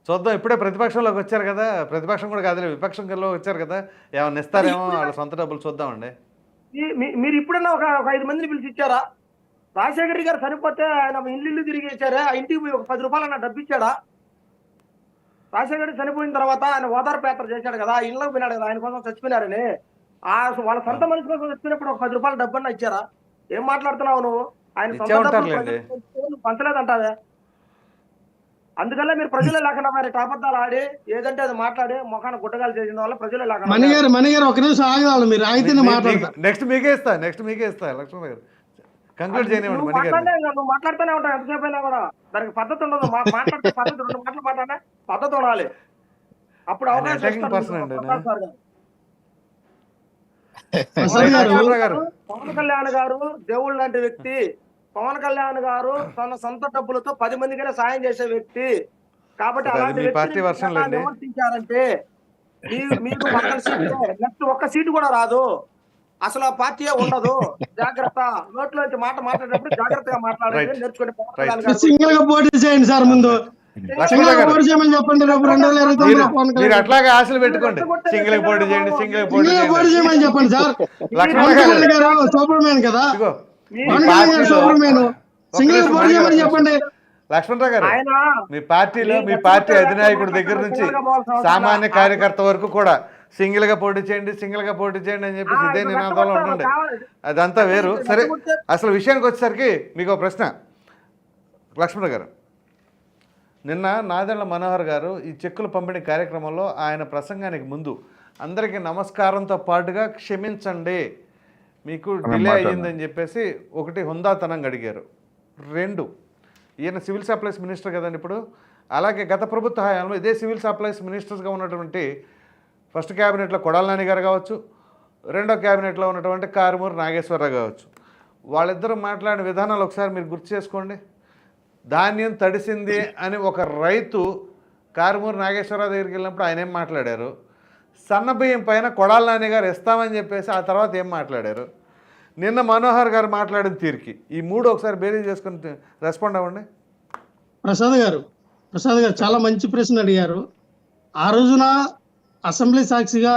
చూద్దాం. ఇప్పుడే ప్రతిపక్షంలోకి వచ్చారు కదా, ప్రతిపక్షం కూడా కాదులే విపక్షంలో వచ్చారు కదా, ఏమన్నా ఇస్తారేమో వాళ్ళ సొంత డబ్బులు చూద్దామండి. మీరు ఇప్పుడన్నా ఒక 5 మందిని పిలిచి ఇచ్చారా? రాజశేఖర్ గారు చనిపోతే ఆయన ఇల్లు తిరిగి ఇచ్చారా? ఆ ఇంటికి పోయి ఒక 10 రూపాయలు అన్న డబ్బు ఇచ్చాడా? రాజశేఖర్ చనిపోయిన తర్వాత ఆయన ఓదార్పు యాత్ర చేశాడు కదా, ఇళ్ళకి పోయినాడు కదా, ఆయన కోసం చచ్చిపోయినారని. వాళ్ళ సొంత మనిషి కోసం చచ్చిపోయినప్పుడు ఒక 10 రూపాయలు డబ్బు అన్న ఇచ్చారా? ఏం మాట్లాడుతున్నావు నువ్వు? ఆయన సొంత డబ్బులు పంచలేదంటావే. అందుకల్ల మీరు ప్రజలే లేకుండా మరి అబద్ధాలు ఆడి ఏదంటే అది మాట్లాడి ముఖాన్ని గుట్టగాలు చేసిన వల్ల ప్రజలే లేకుండా. మణిగారు ఒక నిమిషం ఆగవాలి, మీరు ఆగితేనే మాట్లాడతారు. నెక్స్ట్ మీకే ఇస్తా లక్ష్మణ్ గారు కంక్లూడ్ చేయనివ్వండి. నువ్వు మాట్లాడుతూనే ఉంటావు ఎంతసేపు అయినా కూడా. దానికి పద్ధతి ఉండదు. మాట్లాడితే పద్ధతి 2 మాటలు మాట్లాడే పద్ధతి ఉండాలి. అప్పుడు అవకాశం. పవన్ కళ్యాణ్ గారు దేవుడు లాంటి వ్యక్తి. పవన్ కళ్యాణ్ గారు తన సొంత డబ్బులతో 10 మందికైనా సాయం చేసే వ్యక్తి. కాబట్టి అలాంటి విమర్శించారంటే మీకు నెక్స్ట్ ఒక్క సీటు కూడా రాదు, అసలు ఆ పార్టీ ఉండదు. జాగ్రత్త. నోట్లో మాట మాట్లాడేటప్పుడు జాగ్రత్తగా మాట్లాడాలి, నేర్చుకోండి. సింగిల్ గా పోటీ చేయండి సార్. ముందు చెప్పండి. మీరు అట్లాగే ఆశలు పెట్టుకోండి. సింగిల్ పోటీ చేయండి, పోటీ చేయమని చెప్పండి సార్. లక్ష్మణ్ గారు సూపర్ మ్యాన్ కదా, చెప్పండి. లక్ష్మణరావు గారు, మీ పార్టీలో మీ పార్టీ అధినాయకుడి దగ్గర నుంచి సామాన్య కార్యకర్త వరకు కూడా సింగిల్ గా పోటీ చేయండి అని చెప్పేసి ఇదే నినాదంలో ఉండండి. అదంతా వేరు. సరే, అసలు విషయానికి వచ్చేసరికి మీకు ఒక ప్రశ్న లక్ష్మణరావు గారు. నిన్న నాదెండ్ల మనోహర్ గారు ఈ చెక్కుల పంపిణీ కార్యక్రమంలో ఆయన ప్రసంగానికి ముందు అందరికీ నమస్కారంతో పాటుగా క్షమించండి మీకు డిలే అయ్యిందని చెప్పేసి ఒకటి హుందాతనంగా అడిగారు. 2, ఈయన సివిల్ సప్లైస్ మినిస్టర్ కదండి ఇప్పుడు. అలాగే గత ప్రభుత్వ హయాంలో ఇదే సివిల్ సప్లైస్ మినిస్టర్స్గా ఉన్నటువంటి ఫస్ట్ క్యాబినెట్లో కొడాల నాని గారు కావచ్చు, రెండో క్యాబినెట్లో ఉన్నటువంటి కారుమూరి నాగేశ్వరరావు కావచ్చు. వాళ్ళిద్దరూ మాట్లాడిన విధానాలు ఒకసారి మీరు గుర్తు చేసుకోండి. ధాన్యం తడిసింది అని ఒక రైతు కారుమూరి నాగేశ్వరరావు దగ్గరికి వెళ్ళినప్పుడు ఆయన ఏం మాట్లాడారు? సన్నబియ్యం పైన కొడాల నాని గారు ఇస్తామని చెప్పేసి ఆ తర్వాత ఏం మాట్లాడారు? నిన్న మనోహర్ గారు మాట్లాడిన తీరుకి ఈ 3 ఒకసారి బేరీ చేసుకుని రెస్పాండ్ అవ్వండి. ప్రసాద్ గారు చాలా మంచి ప్రశ్న అడిగారు. ఆ రోజున అసెంబ్లీ సాక్షిగా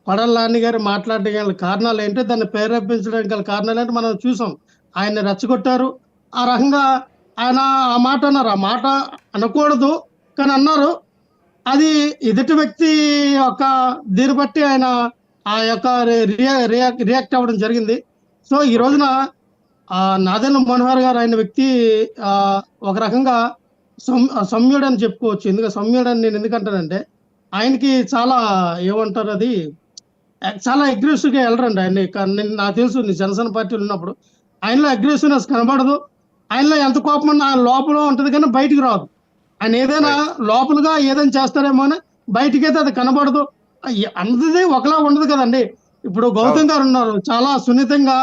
కొడాలి నాని గారు మాట్లాడడం గల కారణాలు ఏంటో, దాన్ని ప్రేరేపించడానికి గల కారణాలు ఏంటో మనం చూసాం. ఆయన్ని రెచ్చగొట్టారు. ఆ రకంగా ఆయన ఆ మాట అన్నారు. ఆ మాట అనకూడదు కానీ అన్నారు. అది ఎదుటి వ్యక్తి యొక్క దీన్ని బట్టి ఆయన ఆ యొక్క రియాక్ట్ అవ్వడం జరిగింది. సో ఈ రోజున నాదెండ్ల మనోహర్ గారు ఆయన వ్యక్తి ఒక రకంగా సౌమ్యుడు అని చెప్పుకోవచ్చు. ఎందుకంటే సౌమ్యుడు అని నేను ఎందుకంటానంటే ఆయనకి చాలా ఏమంటారు, అది చాలా అగ్రెసివ్ గా వెళ్ళరండి. ఆయన నాకు తెలుసు జనసేన పార్టీలు ఉన్నప్పుడు ఆయనలో అగ్రెసివ్నెస్ కనబడదు. ఆయనలో ఎంత కోపం ఉన్నా ఆయన లోపల ఉంటది కానీ బయటికి రాదు. ఆయన ఏదైనా లోపలగా ఏదైనా చేస్తారేమో అని బయటికి అయితే అది కనబడదు. అందరిది ఒకలా ఉండదు కదండి. ఇప్పుడు గౌతమ్ గారు ఉన్నారు, చాలా సున్నితంగా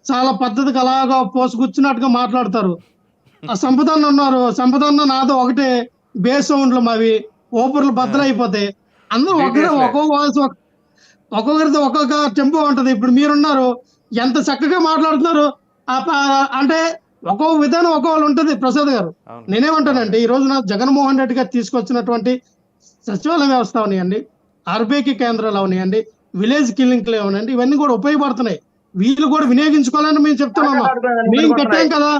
చాలా పద్ధతిగా అలాగా పోసుకొచ్చినట్టుగా మాట్లాడతారు. ఆ సంపదన్న ఉన్నారు, సంపదన్న నాదో ఒకటే బేస్ సౌండ్లు మావి ఓపర్లు బద్దలైపోతాయి. అందరూ ఒక్కొక్క వాయిస్, ఒక్కొక్కరితో ఒక్కొక్క టెంపో ఉంటది. ఇప్పుడు మీరున్నారు, ఎంత చక్కగా మాట్లాడుతున్నారు. అంటే ఒక్కొక్క విధానం ఒక్కొక్కరు ఉంటుంది. ప్రసాద్ గారు, నేనేమంటానంటే ఈ రోజున జగన్మోహన్ రెడ్డి గారు తీసుకొచ్చినటువంటి సచివాలయ వ్యవస్థ అవనియండి, ఆర్బీఐకి కేంద్రాలు అవనియండి, విలేజ్ క్లినిక్లు అవనియండి, ఇవన్నీ కూడా ఉపయోగపడుతున్నాయి. వీళ్ళు కూడా వినియోగించుకోవాలని మేము చెప్తున్నాం. మేము కట్టాం కదా,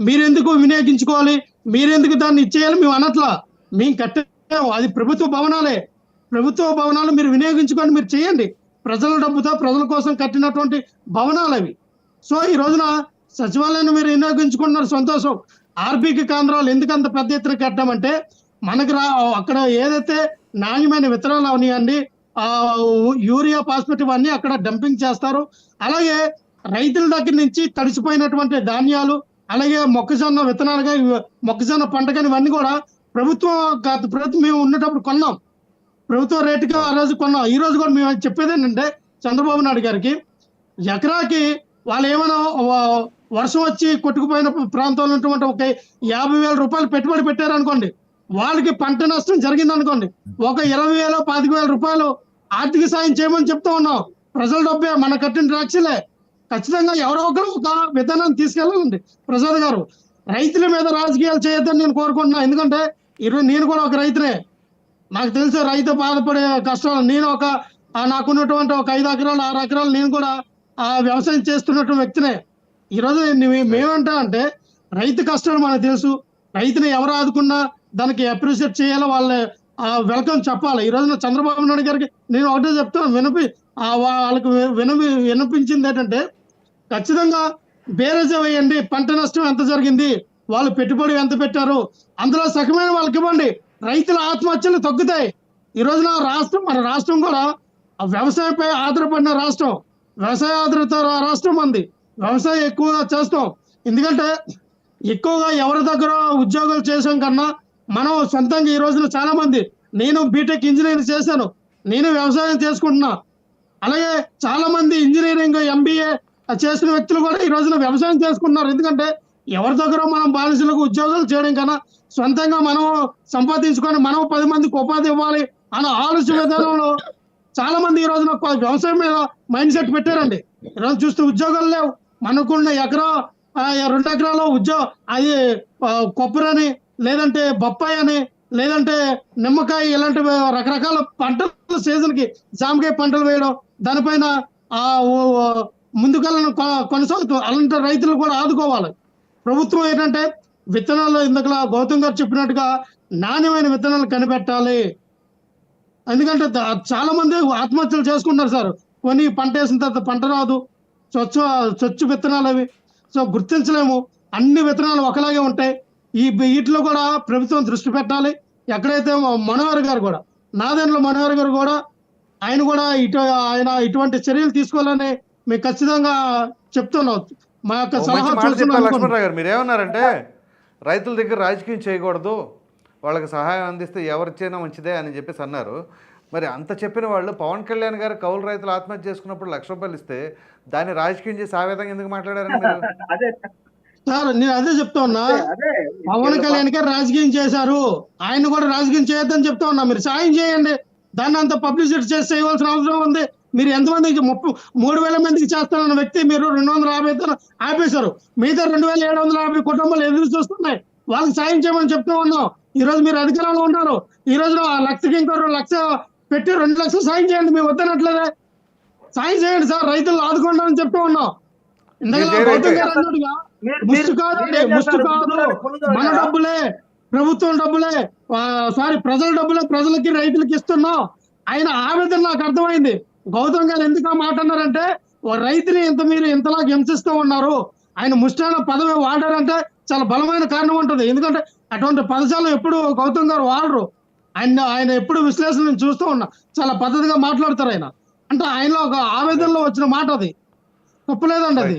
మీరెందుకు వినియోగించుకోవాలి, మీరెందుకు దాన్ని ఇచ్చేయాలి మేము అనట్లా. మేము కట్టాము, అది ప్రభుత్వ భవనాలే. ప్రభుత్వ భవనాలు మీరు వినియోగించుకొని మీరు చేయండి. ప్రజల డబ్బుతో ప్రజల కోసం కట్టినటువంటి భవనాలు అవి. సో ఈ రోజున సచివాలయాన్ని మీరు వినియోగించుకుంటున్నారు, సంతోషం. ఆర్బీకి కేంద్రాలు ఎందుకు అంత పెద్ద ఎత్తున కట్టామంటే మనకి అక్కడ ఏదైతే నాణ్యమైన విత్తనాలు అవనియండి, యూరియా ఫాస్ఫేట్ ఇవన్నీ అక్కడ డంపింగ్ చేస్తారు. అలాగే రైతుల దగ్గర నుంచి తడిసిపోయినటువంటి ధాన్యాలు, అలాగే మొక్కజొన్న విత్తనాలుగా మొక్కజొన్న పంటగా ఇవన్నీ కూడా ప్రభుత్వం మేము ఉన్నప్పుడు కొన్నాం. ప్రభుత్వ రేటుగా ఆ రోజు కొన్నాం. ఈ రోజు కూడా మేము చెప్పేది ఏంటంటే చంద్రబాబు నాయుడు గారికి, ఎకరాకి వాళ్ళు ఏమైనా వర్షం వచ్చి కొట్టుకుపోయిన ప్రాంతంలో ఉన్నటువంటి ఒక 50,000 రూపాయలు పెట్టుబడి పెట్టారనుకోండి, వాళ్ళకి పంట నష్టం జరిగింది అనుకోండి, ఒక 20,000 25,000 రూపాయలు ఆర్థిక సాయం చేయమని చెప్తా ఉన్నాం. ప్రజల డబ్బే, మన కట్టిన ట్యాక్సీలే. ఖచ్చితంగా ఎవరో ఒకరు ఒక విధానాన్ని తీసుకెళ్ళాలండి. ప్రసాద్ గారు, రైతుల మీద రాజకీయాలు చేయొద్దని నేను కోరుకుంటున్నా. ఎందుకంటే ఈరోజు నేను కూడా ఒక రైతునే, నాకు తెలుసు రైతు బాధపడే కష్టాలు. నేను నాకున్నటువంటి ఒక 5 ఎకరాలు 6 ఎకరాలు నేను కూడా వ్యవసాయం చేస్తున్నటువంటి వ్యక్తినే. ఈరోజు మేమంటా అంటే రైతు కష్టాలు మనకు తెలుసు. రైతుని ఎవరు ఆదుకున్నా దానికి అప్రిషియేట్ చేయాలి, వాళ్ళ వెల్కమ్ చెప్పాలి. ఈ రోజున చంద్రబాబు నాయుడు గారికి నేను ఒకటే చెప్తాను, వాళ్ళకి వినిపించింది ఏంటంటే ఖచ్చితంగా బేరేజ్ వేయండి. పంట నష్టం ఎంత జరిగింది, వాళ్ళు పెట్టుబడి ఎంత పెట్టారు, అందులో సగమైన వాళ్ళకి ఇవ్వండి. రైతుల ఆత్మహత్యలు తగ్గుతాయి. ఈ రోజున మన రాష్ట్రం కూడా వ్యవసాయంపై ఆధారపడిన రాష్ట్రం, వ్యవసాయ ఆధారిత రాష్ట్రం మంది. వ్యవసాయం ఎక్కువగా చేస్తాం. ఎందుకంటే ఎక్కువగా ఎవరి దగ్గర ఉద్యోగాలు చేసాం కన్నా మనం సొంతంగా ఈ రోజున చాలా మంది, నేను బీటెక్ ఇంజనీరింగ్ చేశాను, నేను వ్యవసాయం చేసుకుంటున్నా. అలాగే చాలా మంది ఇంజనీరింగ్ MBA చేసిన వ్యక్తులు కూడా ఈ రోజున వ్యవసాయం చేసుకుంటున్నారు. ఎందుకంటే ఎవరి దగ్గర మనం బానిసలకు ఉద్యోగాలు చేయడం కన్నా సొంతంగా మనం సంపాదించుకొని మనం 10 మందికి ఉపాధి ఇవ్వాలి అన్న ఆలోచన విధానంలో చాలా మంది ఈ రోజున వ్యవసాయం మీద మైండ్ సెట్ పెట్టారండి. ఈరోజు చూస్తే ఉద్యోగాలు లేవు. మనకున్న 1 ఎకరా 2 ఎకరాలు అది కొబ్బరి అని, లేదంటే బొప్పాయి అని, లేదంటే నిమ్మకాయ, ఇలాంటి రకరకాల పంటలు సీజన్ కి జామకాయ పంటలు వేయడం, దానిపైన ముందుకెళ్ళను కొనసాగుతూ అలాంటి రైతులు కూడా ఆదుకోవాలి. ప్రభుత్వం ఏంటంటే విత్తనాలు, ఇందుకు గౌతమ్ గారు చెప్పినట్టుగా నాణ్యమైన విత్తనాలు కనిపెట్టాలి. ఎందుకంటే చాలా మంది ఆత్మహత్యలు చేసుకుంటారు సార్. కొన్ని పంట వేసిన తర్వాత పంట రాదు, స్వచ్ఛ విత్తనాలు అవి. సో గుర్తించలేము, అన్ని విత్తనాలు ఒకలాగే ఉంటాయి. వీటిలో కూడా ప్రభుత్వం దృష్టి పెట్టాలి. ఎక్కడైతే మనోహర్ గారు కూడా, నాదెండ్ల మనోహర్ గారు కూడా, ఆయన ఇటువంటి చర్యలు తీసుకోవాలని మేము ఖచ్చితంగా చెప్తున్నాం. మా యొక్క సలహా లక్ష్మణరావు గారు, మీరేమన్నారంటే రైతుల దగ్గర రాజకీయం చేయకూడదు, వాళ్ళకి సహాయం అందిస్తే ఎవరిచైనా మంచిదే అని చెప్పేసి అన్నారు. మరి అంత చెప్పిన వాళ్ళు పవన్ కళ్యాణ్ గారు కౌలు రైతులు ఆత్మహత్య చేసుకున్నప్పుడు 1,00,000 రూపాయలు ఇస్తే దాన్ని రాజకీయం చేసి ఆ విధంగా ఎందుకు మాట్లాడారని సార్ నేను అదే చెప్తా ఉన్నా. పవన్ కళ్యాణ్ గారు రాజకీయం చేశారు, ఆయన కూడా రాజకీయం చేయొద్దని చెప్తా ఉన్నా. మీరు సాయం చేయండి, దాన్ని అంత పబ్లిసిటీ చేసి చేయవలసిన అవసరం ఉంది. మీరు ఎంతమందికి 3,000 మందికి చేస్తానన్న వ్యక్తి మీరు 250 ఆపేశారు. మిగతా 2,750 కుటుంబాలు ఎదురు చూస్తున్నాయి, వాళ్ళకి సాయం చేయమని చెప్తూ ఉన్నాం. ఈ రోజు మీరు అధికారంలో ఉన్నారు. ఈ రోజు ఆ లక్షకి ఇంకో 2 లక్షలు పెట్టి 2 లక్షలు సాయం చేయండి. మేము వద్దనట్లేదే, సాయం చేయండి సార్, రైతులు ఆదుకోండి అని చెప్తూ ఉన్నాం. ఇందులో గౌతమ్ గారు అన్నట్టుగా ముష్టి కాదండి, ముష్టి కాదు, మన డబ్బులే, ప్రభుత్వం డబ్బులే, సారీ ప్రజల డబ్బులే ప్రజలకి రైతులకి ఇస్తున్నాం. ఆయన ఆవేదన నాకు అర్థమైంది. గౌతమ్ గారు ఎందుకు ఆ మాట అన్నారంటే, ఓ రైతుని మీరు ఇంతలా హింసిస్తూ ఉన్నారు, ఆయన ముష్టాన పదవి వాడారంటే చాలా బలమైన కారణం ఉంటుంది. ఎందుకంటే అటువంటి పదజాలం ఎప్పుడు గౌతమ్ గారు వాడరు. ఆయన ఎప్పుడు విశ్లేషణ చూస్తూ ఉన్నా, చాలా పద్ధతిగా మాట్లాడతారు ఆయన. అంటే ఆయనలో ఒక ఆవేదనలో వచ్చిన మాట, అది తప్పులేదండి అది.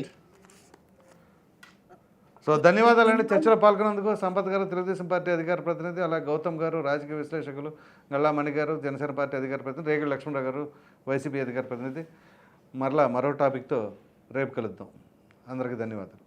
సో ధన్యవాదాలండి చర్చలో పాల్గొన్నందుకు. సంపత్ గారు తెలుగుదేశం పార్టీ అధికార ప్రతినిధి, అలాగే గౌతమ్ గారు రాజకీయ విశ్లేషకులు, గల్లామణి గారు జనసేన పార్టీ అధికార ప్రతినిధి, రేగుల లక్ష్మణరావు గారు వైసీపీ అధికార ప్రతినిధి. మరలా మరో టాపిక్తో రేపు కలుద్దాం. అందరికీ ధన్యవాదాలు.